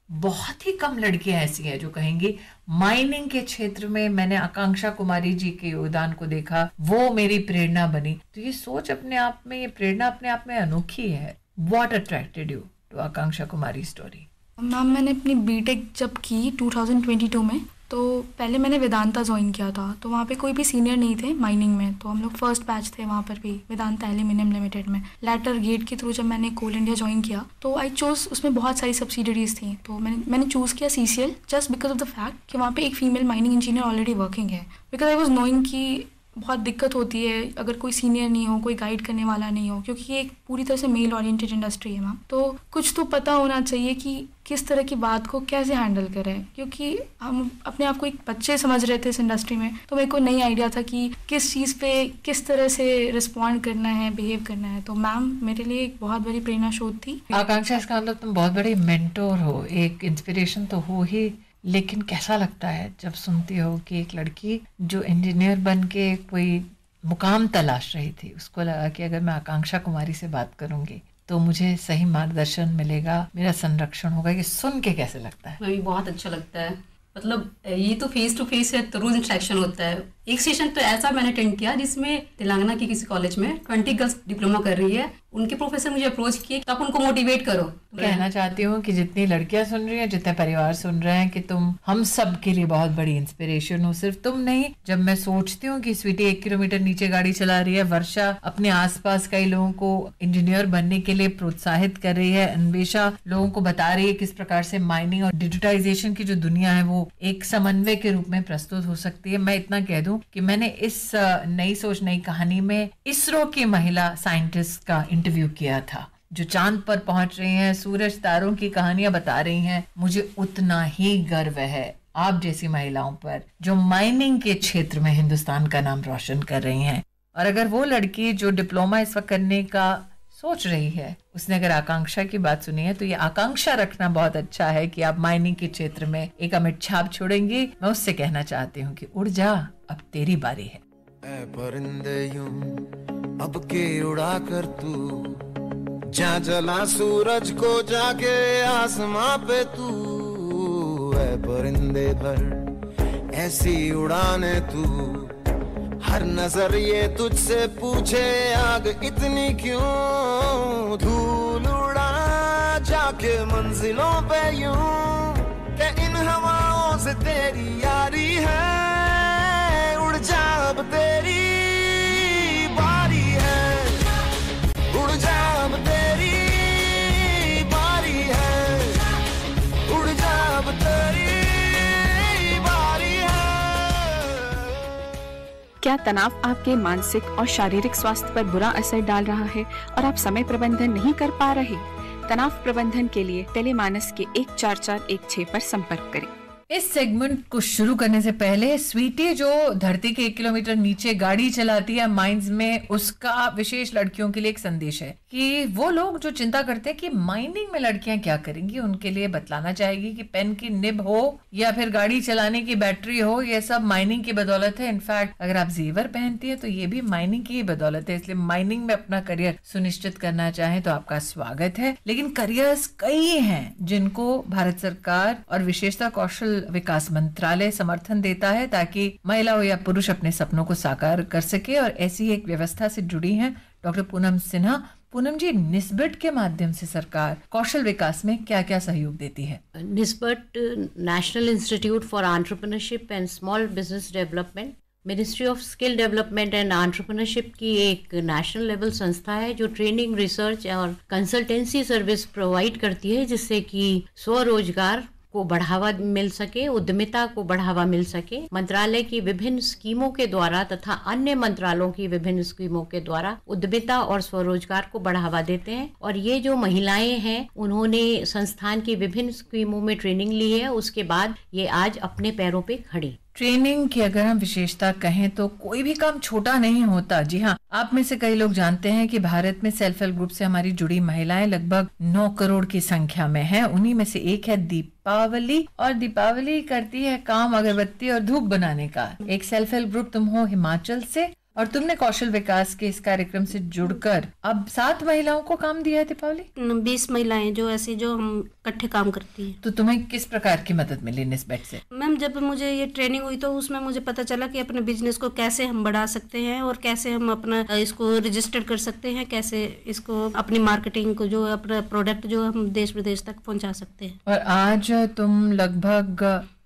बहुत ही कम लड़कियां ऐसी हैं जो कहेंगी माइनिंग के क्षेत्र में मैंने आकांक्षा कुमारी जी के योगदान को देखा, वो मेरी प्रेरणा बनी। तो ये सोच अपने आप में, ये प्रेरणा अपने आप में अनोखी है। What attracted you to Akanksha Kumari story? Ma'am मैंने अपनी बीटेक जब की 2022 में, तो पहले मैंने वेदांता ज्वाइन किया था, तो वहाँ पे कोई भी सीनियर नहीं थे माइनिंग में, तो हम लोग फर्स्ट बैच थे वहाँ पर भी वेदांता एल्यूमिनियम लिमिटेड में। लैटर गेट के थ्रू जब मैंने कोल इंडिया ज्वाइन किया तो आई चूज़, उसमें बहुत सारी सब्सिडरीज थी, तो मैंने चूज़ किया CCL just because of the fact कि वहाँ पे एक female mining engineer already working है। बिकॉज आई वॉज नोइंग कि बहुत दिक्कत होती है अगर कोई सीनियर नहीं हो, कोई गाइड करने वाला नहीं हो, क्योंकि ये एक पूरी तरह से मेल ओरिएंटेड इंडस्ट्री है मैम। तो कुछ तो पता होना चाहिए कि किस तरह की बात को कैसे हैंडल करें, क्योंकि हम अपने आप को एक बच्चे समझ रहे थे इस इंडस्ट्री में, तो मेरे को नहीं आइडिया था कि किस चीज़ पे किस तरह से रिस्पॉन्ड करना है, बिहेव करना है। तो मैम मेरे लिए एक बहुत बड़ी प्रेरणा स्रोत थी। आकांक्षा, इसका मतलब तुम बहुत बड़ी मेंटोर हो, एक इंस्पिरेशन तो हो ही, लेकिन कैसा लगता है जब सुनती हो कि एक लड़की जो इंजीनियर बन के कोई मुकाम तलाश रही थी, उसको लगा कि अगर मैं आकांक्षा कुमारी से बात करूंगी तो मुझे सही मार्गदर्शन मिलेगा, मेरा संरक्षण होगा। ये सुन के कैसे लगता है? मुझे बहुत अच्छा लगता है। मतलब ये तो फेस टू फेस है, तो रोज इंटरेक्शन होता है। एक सेशन तो ऐसा मैंने अटेंड किया जिसमें तेलंगाना की किसी कॉलेज में 20 गर्ल्स डिप्लोमा कर रही है, उनके प्रोफेसर मुझे अप्रोच किए कि आप उनको मोटिवेट करो। कहना चाहती हूँ कि जितनी लड़कियां सुन रही हैं, जितने परिवार सुन रहे हैं, कि तुम हम सब के लिए बहुत बड़ी इंस्पिरेशन हो। सिर्फ तुम नहीं, जब मैं सोचती हूँ कि स्वीटी 1 किलोमीटर नीचे गाड़ी चला रही है, वर्षा अपने आसपास कई लोगों को इंजीनियर बनने के लिए प्रोत्साहित कर रही है, अन्वेषा लोगों को बता रही है किस प्रकार से माइनिंग और डिजिटाइजेशन की जो दुनिया है वो एक समन्वय के रूप में प्रस्तुत हो सकती है। मैं इतना कह दूं कि मैंने इस नई सोच नई कहानी में इसरो की महिला साइंटिस्ट का इंटरव्यू किया था, जो चांद पर पहुंच रही हैं, सूरज तारों की कहानियां बता रही हैं। मुझे उतना ही गर्व है आप जैसी महिलाओं पर जो माइनिंग के क्षेत्र में हिंदुस्तान का नाम रोशन कर रही हैं। और अगर वो लड़की जो डिप्लोमा इस वक्त करने का सोच रही है, उसने अगर आकांक्षा की बात सुनी है, तो ये आकांक्षा रखना बहुत अच्छा है कि आप माइनिंग के क्षेत्र में एक अमिट छाप छोड़ेंगी। मैं उससे कहना चाहती हूँ कि उड़ जा, अब तेरी बारी है। ऐ परिंदे यूं अब के उड़ा कर तू, जा जला सूरज को जाके आसमां पे तू। ऐ परिंदे भर ऐसी उड़ाने तू, हर नजर ये तुझसे पूछे आग इतनी क्यों, धूल उड़ा जाके मंजिलों पे यूं, के इन हवाओं से तेरी यारी है, उड़ जा अब तेरी बारी है, उड़ जा अब तेरी बारी है, उड़ जा अब तेरी बारी है। क्या तनाव आपके मानसिक और शारीरिक स्वास्थ्य पर बुरा असर डाल रहा है और आप समय प्रबंधन नहीं कर पा रहे? तनाव प्रबंधन के लिए टेलीमानस के 14416 पर संपर्क करें। इस सेगमेंट को शुरू करने से पहले स्वीटी जो धरती के 1 किलोमीटर नीचे गाड़ी चलाती है माइंस में, उसका विशेष लड़कियों के लिए एक संदेश है कि वो लोग जो चिंता करते हैं कि माइनिंग में लड़कियां क्या करेंगी, उनके लिए बतलाना चाहेगी कि पेन की निब हो या फिर गाड़ी चलाने की बैटरी हो, ये सब माइनिंग की बदौलत है। इनफैक्ट अगर आप जेवर पहनती है तो ये भी माइनिंग की ही बदौलत है। इसलिए माइनिंग में अपना करियर सुनिश्चित करना चाहे तो आपका स्वागत है। लेकिन करियर्स कई हैं जिनको भारत सरकार और विशेषता कौशल विकास मंत्रालय समर्थन देता है ताकि महिला हो या पुरुष अपने सपनों को साकार कर सके, और ऐसी एक व्यवस्था से जुड़ी हैं डॉक्टर पूनम सिन्हा। पूनम जी, निस्बट के माध्यम से सरकार कौशल विकास में क्या क्या सहयोग देती है? NIESBUD National Institute for Entrepreneurship and Small Business Development, Ministry of Skill Development and Entrepreneurship की एक नेशनल लेवल संस्था है जो ट्रेनिंग, रिसर्च और कंसल्टेंसी सर्विस प्रोवाइड करती है, जिससे कि स्वरोजगार को बढ़ावा मिल सके, उद्यमिता को बढ़ावा मिल सके। मंत्रालय की विभिन्न स्कीमों के द्वारा तथा अन्य मंत्रालयों की विभिन्न स्कीमों के द्वारा उद्यमिता और स्वरोजगार को बढ़ावा देते हैं। और ये जो महिलाएं हैं उन्होंने संस्थान की विभिन्न स्कीमों में ट्रेनिंग ली है, उसके बाद ये आज अपने पैरों पे खड़ी। ट्रेनिंग की अगर हम विशेषता कहें तो कोई भी काम छोटा नहीं होता। जी हाँ, आप में से कई लोग जानते हैं कि भारत में सेल्फ हेल्प ग्रुप से हमारी जुड़ी महिलाएं लगभग 9 करोड़ की संख्या में हैं। उन्हीं में से एक है दीपावली, और दीपावली करती है काम अगरबत्ती और धूप बनाने का। एक सेल्फ हेल्प ग्रुप तुम हो हिमाचल से, और तुमने कौशल विकास के इस कार्यक्रम से जुड़कर अब 7 महिलाओं को काम दिया है। दीपावली 20 महिलाएं जो ऐसे जो हम इकट्ठे काम करती हैं। तो तुम्हें किस प्रकार की मदद मिली निस्बत से? मैम, जब मुझे ये ट्रेनिंग हुई तो उसमें मुझे पता चला कि अपने बिजनेस को कैसे हम बढ़ा सकते हैं और कैसे हम अपना इसको रजिस्टर कर सकते हैं, कैसे इसको अपनी मार्केटिंग को, जो अपना प्रोडक्ट जो हम देश विदेश तक पहुँचा सकते हैं। और आज तुम लगभग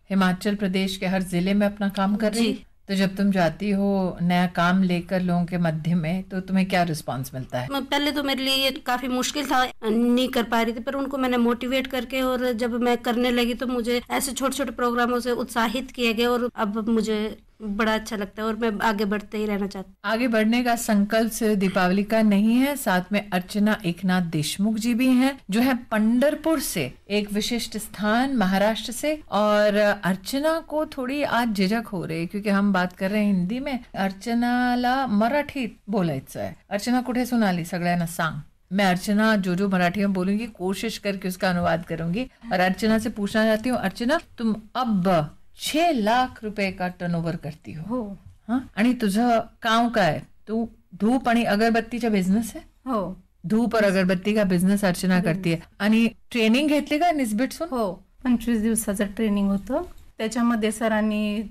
हिमाचल प्रदेश के हर जिले में अपना काम कर रही। तो जब तुम जाती हो नया काम लेकर लोगों के मध्य में, तो तुम्हें क्या रिस्पांस मिलता है? पहले तो मेरे लिए ये काफी मुश्किल था, नहीं कर पा रही थी, पर उनको मैंने मोटिवेट करके और जब मैं करने लगी तो मुझे ऐसे छोटे छोटे प्रोग्रामों से उत्साहित किया गया और अब मुझे बड़ा अच्छा लगता है और मैं आगे बढ़ते ही रहना चाहती हूँ। आगे बढ़ने का संकल्प सिर्फ दीपावली का नहीं है, साथ में अर्चना एकनाथ देशमुख जी भी हैं जो है पंढरपुर से, एक विशिष्ट स्थान महाराष्ट्र से। और अर्चना को थोडी आज झिझक हो रही क्योंकि हम बात कर रहे हैं हिंदी में, अर्चनाला मराठीत बोलायचं आहे। अर्चना कुठे सुनाली सगळ्यांना सांग। मैं अर्चना जो मराठी में बोलूंगी कोशिश करके उसका अनुवाद करूंगी और अर्चना से पूछना चाहती हूँ, अर्चना तुम अब 6 लाख रुपए का टर्नओव्हर करती हो, हाँ, आणि तुझं काम काय? तू धूप आणि अगरबत्तीचा बिझनेस आहे? हो, धूप और अगरबत्ती का बिझनेस अर्चना करती है। आणि ट्रेनिंग घेतली का निस्बिटसून? हो, 25 दिवसाचं ट्रेनिंग होतं। त्याच्यामध्ये सरांनी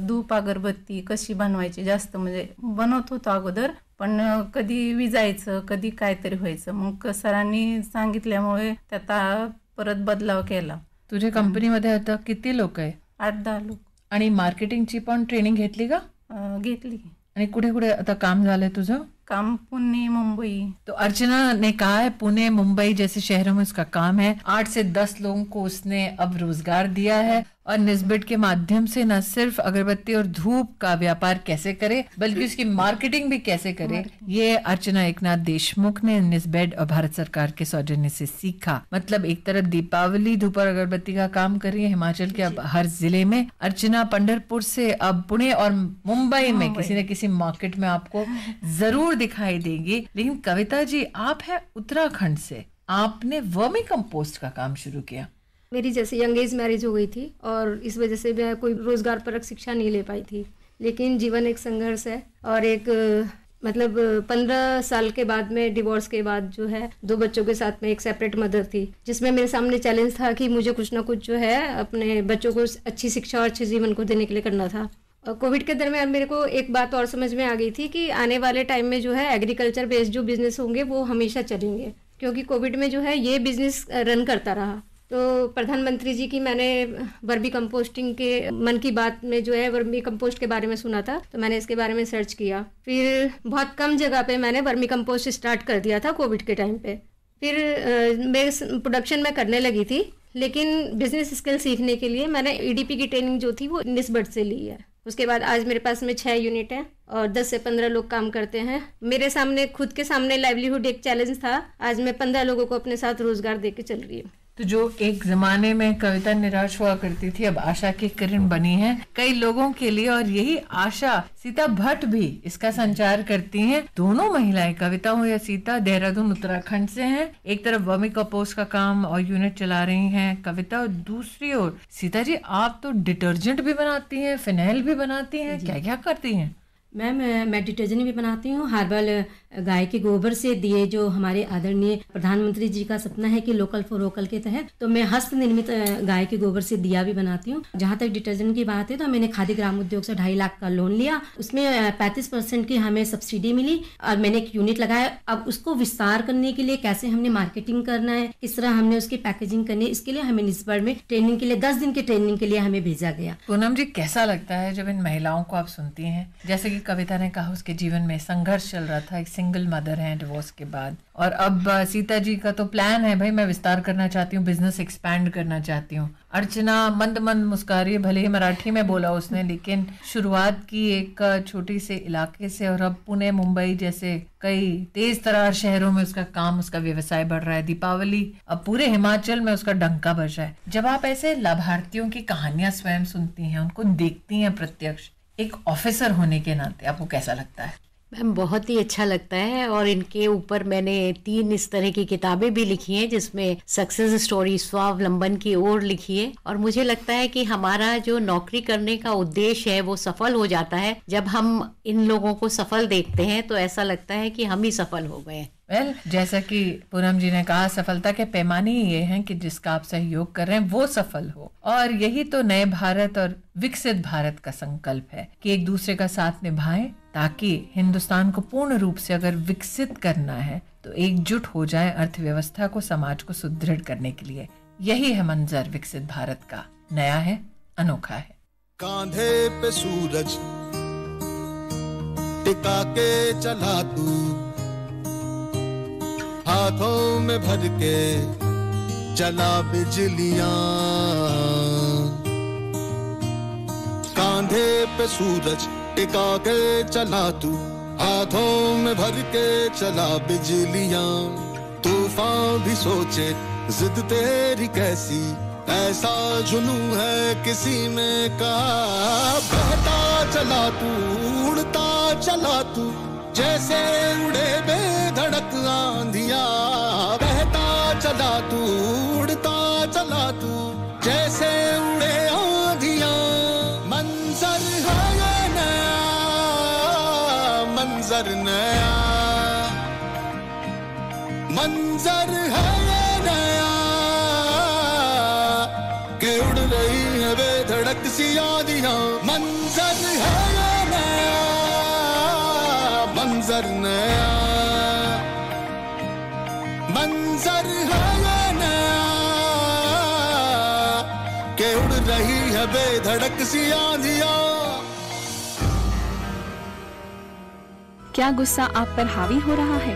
धूप अगरबत्ती कशी बनवायची, जास्त म्हणजे बनवत होतो अगोदर, पण कधी विजायचं कधी काहीतरी व्हायचं, मग सरांनी सांगितल्यामुळे त्यात परत बदलाव केला। तुझ्या कंपनीमध्ये आता किती लोक आहे? 8-10 लोक। आणि मार्केटिंगची पण ट्रेनिंग घेतली का? घेतली। आणि कुठे कुठे आता काम झालंय तुझं? काम पुणे, मुंबई। तो अर्चना ने कहा है पुणे, मुंबई जैसे शहरों में उसका काम है। 8 से 10 लोगों को उसने अब रोजगार दिया है और निस्बिट के माध्यम से न सिर्फ अगरबत्ती और धूप का व्यापार कैसे करे बल्कि उसकी मार्केटिंग भी कैसे करे, ये अर्चना एकनाथ देशमुख ने निस्बिट और भारत सरकार के सौजन्य से सीखा। मतलब एक तरफ दीपावली धूप और अगरबत्ती का काम कर रही है हिमाचल के अब हर जिले में। अर्चना पंढरपुर से अब पुणे और मुंबई में किसी न किसी मार्केट में आपको जरूर दिखाई देगी। लेकिन कविता जी, आप है उत्तराखंड से, आपने वर्मी कंपोस्ट का काम शुरू किया। मेरी जैसे यंग एज मैरिज हो गई थी और इस वजह से मैं कोई रोजगार परक शिक्षा नहीं ले पाई थी, लेकिन जीवन एक संघर्ष है और एक मतलब 15 साल के बाद में डिवोर्स के बाद जो है 2 बच्चों के साथ में एक सेपरेट मदर थी, जिसमें मेरे सामने चैलेंज था कि मुझे कुछ ना कुछ जो है अपने बच्चों को अच्छी शिक्षा और अच्छे जीवन को देने के लिए करना था। और कोविड के दरमियान मेरे को एक बात और समझ में आ गई थी कि आने वाले टाइम में जो है एग्रीकल्चर बेस्ड जो बिजनेस होंगे वो हमेशा चलेंगे, क्योंकि कोविड में जो है ये बिजनेस रन करता रहा। तो प्रधानमंत्री जी की मैंने वर्मी कंपोस्टिंग के मन की बात में जो है वर्मी कंपोस्ट के बारे में सुना था, तो मैंने इसके बारे में सर्च किया। फिर बहुत कम जगह पे मैंने वर्मी कंपोस्ट स्टार्ट कर दिया था कोविड के टाइम पे। फिर मैं प्रोडक्शन में करने लगी थी, लेकिन बिजनेस स्किल सीखने के लिए मैंने EDP की ट्रेनिंग जो थी वो निस्बत से ली है। उसके बाद आज मेरे पास में 6 यूनिट है और 10 से 15 लोग काम करते हैं। मेरे सामने खुद के सामने लाइवलीहुड एक चैलेंज था, आज मैं 15 लोगों को अपने साथ रोजगार दे के चल रही हूँ। तो जो एक जमाने में कविता निराश हुआ करती थी, अब आशा की किरण बनी है कई लोगों के लिए, और यही आशा सीता भट्ट भी इसका संचार करती हैं। दोनों महिलाएं, कविता हो या सीता, देहरादून उत्तराखंड से हैं। एक तरफ वर्मी कंपोस्ट का काम और यूनिट चला रही हैं कविता, और दूसरी ओर सीता जी आप तो डिटर्जेंट भी बनाती हैं, फिनाइल भी बनाती हैं, क्या क्या करती हैं? मैम मैं डिटर्जेंट भी बनाती हूँ। हर्बल गाय के गोबर से दिए, जो हमारे आदरणीय प्रधानमंत्री जी का सपना है कि लोकल फॉर वोकल के तहत, तो मैं हस्त निर्मित गाय के गोबर से दिया भी बनाती हूँ। जहाँ तक डिटर्जेंट की बात है तो मैंने खादी ग्राम उद्योग से 2.5 लाख का लोन लिया, उसमें 35% की हमें सब्सिडी मिली और मैंने एक यूनिट लगाया। अब उसको विस्तार करने के लिए कैसे हमने मार्केटिंग करना है, किस तरह हमने उसकी पैकेजिंग करनी है, इसके लिए हमें निस्बत में ट्रेनिंग के लिए 10 दिन की ट्रेनिंग के लिए हमें भेजा गया। पूनम जी कैसा लगता है जब इन महिलाओं को आप सुनती हैं? जैसे कि कविता ने कहा उसके जीवन में संघर्ष चल रहा था, एक सिंगल मदर है डिवोर्स के बाद, और अब सीता जी का तो प्लान है भाई मैं विस्तार करना चाहती हूँ, बिजनेस एक्सपैंड करना चाहती हूँ। अर्चना मंद मंद मुस्का रही है, भले ही मराठी में बोला उसने, लेकिन शुरुआत की एक छोटी से इलाके से और अब पुणे मुंबई जैसे कई तेज तरार शहरों में उसका काम, उसका व्यवसाय बढ़ रहा है। दीपावली अब पूरे हिमाचल में उसका डंका बज रहा है। जब आप ऐसे लाभार्थियों की कहानियां स्वयं सुनती हैं, उनको देखती हैं प्रत्यक्ष, एक ऑफिसर होने के नाते आपको कैसा लगता है? मैम बहुत ही अच्छा लगता है, और इनके ऊपर मैंने 3 इस तरह की किताबें भी लिखी हैं जिसमें सक्सेस स्टोरी स्वावलंबन की ओर लिखी है। और मुझे लगता है कि हमारा जो नौकरी करने का उद्देश्य है वो सफल हो जाता है जब हम इन लोगों को सफल देखते हैं, तो ऐसा लगता है कि हम ही सफल हो गए। जैसा कि पूनम जी ने कहा, सफलता के पैमाने ही ये हैं कि जिसका आप सहयोग कर रहे हैं वो सफल हो, और यही तो नए भारत और विकसित भारत का संकल्प है कि एक दूसरे का साथ निभाएं, ताकि हिंदुस्तान को पूर्ण रूप से अगर विकसित करना है तो एकजुट हो जाए अर्थव्यवस्था को, समाज को सुदृढ़ करने के लिए। यही है मंजर विकसित भारत का, नया है, अनोखा है। कांधे पे सूरज टिका के चला तू, हाथों में भर के चला बिजलियां, कांधे पे सूरज टिका के चला तू, हाथों में भर के चला बिजलियां। तूफान भी सोचे जिद तेरी कैसी, ऐसा जुनू है किसी में कहा। बहता चला तू, उड़ता चला तू, जैसे उड़े बेधड़क आंधिया। बहता चला तू, उड़ता चला तू, जैसे उड़े आंधिया। मंजर है ये नया, मंजर नया, मंजर है ये नया, कि उड़ रही है बेधड़क सी आंधियां। मंजर है ये नया, मंजर नया, मंजर है ये नया, के उड़ रही है बेधड़क सी आंधियां। क्या गुस्सा आप पर हावी हो रहा है?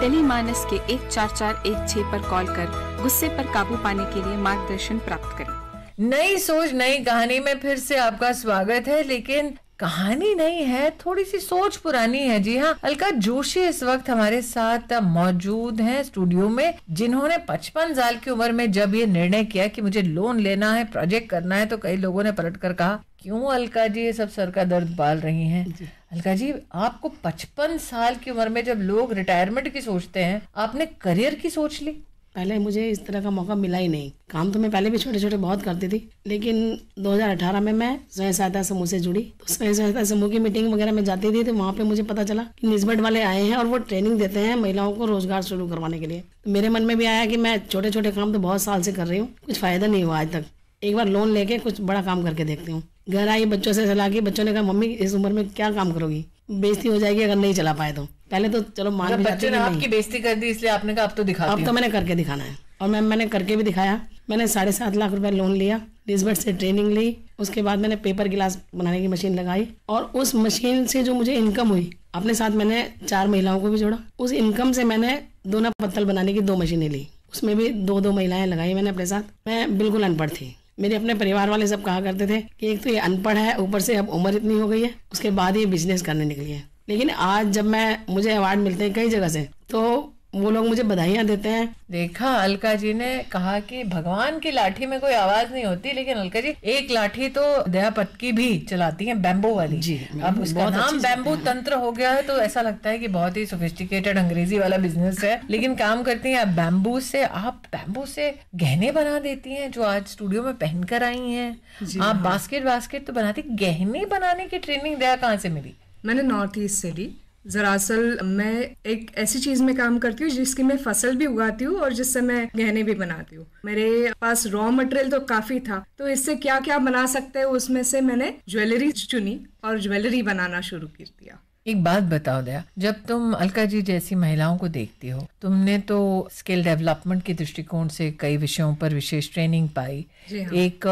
टेलीमानस के 14416 पर कॉल कर गुस्से पर काबू पाने के लिए मार्गदर्शन प्राप्त करें। नई सोच नई कहानी में फिर से आपका स्वागत है, लेकिन कहानी नहीं है, थोड़ी सी सोच पुरानी है। जी हाँ, अलका जोशी इस वक्त हमारे साथ मौजूद हैं स्टूडियो में, जिन्होंने 55 साल की उम्र में जब ये निर्णय किया कि मुझे लोन लेना है, प्रोजेक्ट करना है, तो कई लोगों ने पलट कर कहा क्यों अलका जी ये सब सर का दर्द पाल रही हैं। अलका जी, आपको 55 साल की उम्र में जब लोग रिटायरमेंट की सोचते हैं, आपने करियर की सोच ली? पहले मुझे इस तरह का मौका मिला ही नहीं। काम तो मैं पहले भी छोटे छोटे बहुत करती थी, लेकिन 2018 में मैं स्वयं सहायता समूह से जुड़ी। तो स्वयं सहायता समूह की मीटिंग वगैरह में जाती थी, तो वहाँ पे मुझे पता चला कि निस्बत वाले आए हैं और वो ट्रेनिंग देते हैं महिलाओं को रोजगार शुरू करवाने के लिए। तो मेरे मन में भी आया कि मैं छोटे छोटे काम तो बहुत साल से कर रही हूँ, कुछ फायदा नहीं हुआ आज तक, एक बार लोन लेके कुछ बड़ा काम करके देखती हूँ। घर आई, बच्चों से सलाह की, बच्चों ने कहा मम्मी इस उम्र में क्या काम करोगी, बेइज्जती हो जाएगी अगर नहीं चला पाए तो। पहले तो चलो मान भी जाती, बच्चों ने आपकी बेइज्जती कर दी इसलिए आपने कहा अब तो दिखाती हूं। अब तो मैंने करके दिखाना है, और मैंने करके भी दिखाया। मैंने 7.5 लाख रुपए लोन लिया, निस्बत से ट्रेनिंग ली, उसके बाद मैंने पेपर गिलास बनाने की मशीन लगाई, और उस मशीन से जो मुझे इनकम हुई, अपने साथ मैंने 4 महिलाओं को भी जोड़ा। उस इनकम से मैंने दोना पत्तल बनाने की 2 मशीनें ली, उसमें भी 2 महिलाएं लगाई मैंने अपने साथ। मैं बिल्कुल अनपढ़ थी, मेरे अपने परिवार वाले सब कहा करते थे कि एक तो ये अनपढ़ है, ऊपर से अब उम्र इतनी हो गई है, उसके बाद ये बिजनेस करने निकली है। लेकिन आज जब मुझे अवार्ड मिलते हैं कई जगह से, तो वो लोग मुझे बधाइयाँ देते हैं। देखा, अलका जी ने कहा कि भगवान की लाठी में कोई आवाज नहीं होती, लेकिन अलका जी एक लाठी तो दयापत की भी चलाती हैं, बैम्बू वाली। जी, अब उसका नाम बैम्बू तंत्र हो गया है, तो ऐसा लगता है कि बहुत ही सोफिस्टिकेटेड अंग्रेजी वाला बिजनेस है, लेकिन काम करती हैं आप बैम्बू से। आप बैम्बू से गहने बना देती हैं जो आज स्टूडियो में पहनकर आई हैं। आप बास्केट तो बनाती, गहने बनाने की ट्रेनिंग दया कहाँ से मिली? मैंने नॉर्थ ईस्ट से ली। दरअसल मैं एक ऐसी चीज में काम करती हूँ जिसकी मैं फसल भी उगाती हूँ और जिससे मैं गहने भी बनाती हूँ। मेरे पास रॉ मटेरियल तो काफी था, तो इससे क्या क्या बना सकते हैं उसमें से मैंने ज्वेलरी चुनी और ज्वेलरी बनाना शुरू कर दिया। एक बात बताओ दया, जब तुम अलका जी जैसी महिलाओं को देखती हो, तुमने तो स्किल डेवलपमेंट के दृष्टिकोण से कई विषयों पर विशेष ट्रेनिंग पाई। एक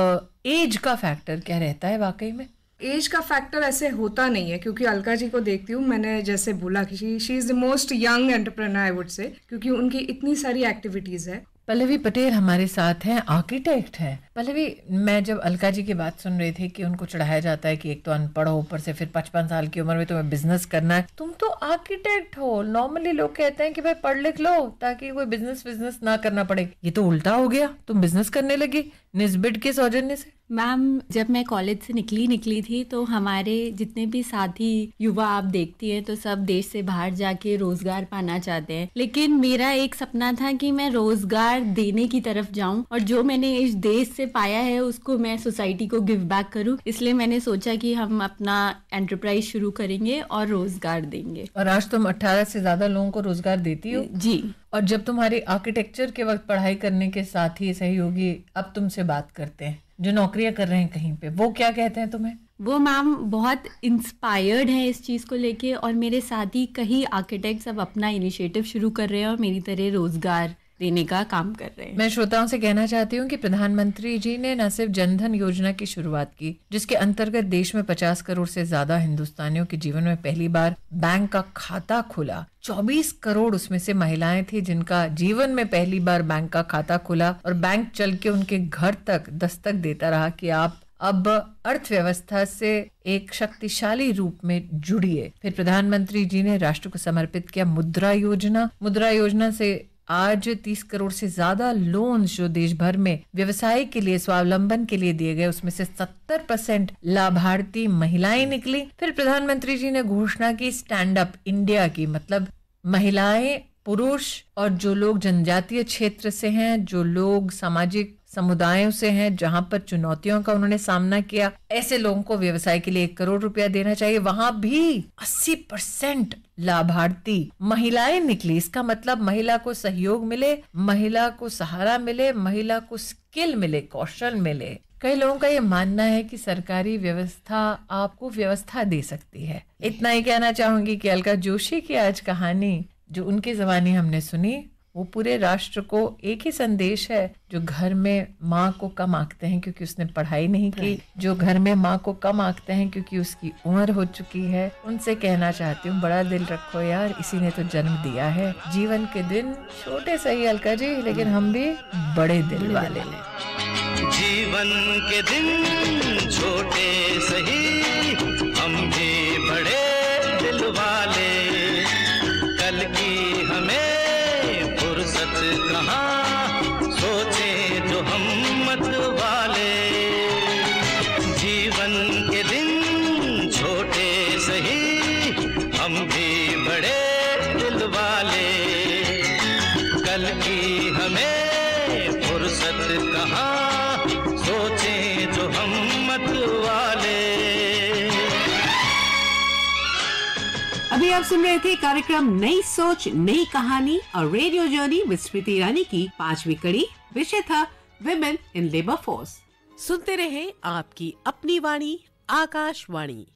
एज का फैक्टर क्या रहता है वाकई में? एज का फैक्टर ऐसे होता नहीं है, क्योंकि अलका जी को देखती हूँ, मैंने जैसे बोला कि she is the most young entrepreneur I would say, क्योंकि उनकी इतनी सारी एक्टिविटीज है। पल्लवी पटेल हमारे साथ हैं, आर्किटेक्ट हैं। पल्लवी, मैं जब अलका जी की बात सुन रही थी कि उनको चढ़ाया जाता है कि एक तो अनपढ़ हो, ऊपर से फिर 55 साल की उम्र में तुम्हें बिजनेस करना है, तुम तो आर्किटेक्ट हो। नॉर्मली लोग कहते हैं कि भाई पढ़ लिख लो ताकि कोई बिजनेस ना करना पड़े, ये तो उल्टा हो गया, तुम बिजनेस करने लगी निस्बत के सौजन्य से। मैम, जब मैं कॉलेज से निकली थी तो हमारे जितने भी साथी युवा आप देखती हैं तो सब देश से बाहर जाके रोजगार पाना चाहते हैं, लेकिन मेरा एक सपना था कि मैं रोजगार देने की तरफ जाऊं और जो मैंने इस देश से पाया है उसको मैं सोसाइटी को गिव बैक करूं। इसलिए मैंने सोचा कि हम अपना एंटरप्राइज शुरू करेंगे और रोजगार देंगे। और आज तुम 18 से ज्यादा लोगों को रोजगार देती हो? जी। और जब तुम्हारी आर्किटेक्चर के वक्त पढ़ाई करने के साथी सहयोगी अब तुमसे बात करते हैं जो नौकरियां कर रहे हैं कहीं पे, वो क्या कहते हैं तुम्हें? वो मैम बहुत इंस्पायर्ड है इस चीज़ को लेके, और मेरे साथी कई आर्किटेक्ट्स अब अपना इनिशिएटिव शुरू कर रहे हैं और मेरी तरह रोजगार देने का काम कर रहे हैं। मैं श्रोताओं से कहना चाहती हूँ कि प्रधानमंत्री जी ने न सिर्फ जनधन योजना की शुरुआत की, जिसके अंतर्गत देश में 50 करोड़ से ज्यादा हिंदुस्तानियों के जीवन में पहली बार बैंक का खाता खुला। 24 करोड़ उसमें से महिलाएं थी जिनका जीवन में पहली बार बैंक का खाता खुला, और बैंक चल के उनके घर तक दस्तक देता रहा कि आप अब अर्थव्यवस्था से एक शक्तिशाली रूप में जुड़िए। फिर प्रधानमंत्री जी ने राष्ट्र को समर्पित किया मुद्रा योजना से आज 30 करोड़ से ज्यादा लोन जो देश भर में व्यवसाय के लिए, स्वावलंबन के लिए दिए गए, उसमें से 70% लाभार्थी महिलाएं निकली। फिर प्रधानमंत्री जी ने घोषणा की स्टैंड अप इंडिया की, मतलब महिलाएं, पुरुष और जो लोग जनजातीय क्षेत्र से हैं, जो लोग सामाजिक समुदायों से हैं जहां पर चुनौतियों का उन्होंने सामना किया, ऐसे लोगों को व्यवसाय के लिए 1 करोड़ रुपया देना चाहिए। वहां भी 80% लाभार्थी महिलाएं निकली। इसका मतलब महिला को सहयोग मिले, महिला को सहारा मिले, महिला को स्किल मिले, कौशल मिले। कई लोगों का ये मानना है कि सरकारी व्यवस्था आपको व्यवस्था दे सकती है। इतना ही कहना चाहूंगी कि अलका जोशी की आज कहानी जो उनकी ज़बानी हमने सुनी, वो पूरे राष्ट्र को एक ही संदेश है। जो घर में माँ को कम आंकते हैं क्योंकि उसने पढ़ाई नहीं की, जो घर में माँ को कम आंकते हैं क्योंकि उसकी उम्र हो चुकी है, उनसे कहना चाहती हूँ बड़ा दिल रखो यार, इसी ने तो जन्म दिया है। जीवन के दिन छोटे सही अलका जी, लेकिन हम भी बड़े दिल वाले हैं। जीवन के दिन छोटे सही, हम भी बड़े दिल वाले। कल की हमें फुर्सत कहाँ, सोचे जो हम मत वाले। जीवन के दिन छोटे सही, हम भी बड़े दिल वाले। कल की हमें सोचें जो हम मत वाले। अभी आप सुन रहे थे कार्यक्रम नई सोच नई कहानी और radio journey with Smriti Irani की 5वीं कड़ी। विषय था विमेन इन लेबर फोर्स। सुनते रहे आपकी अपनी वाणी आकाशवाणी।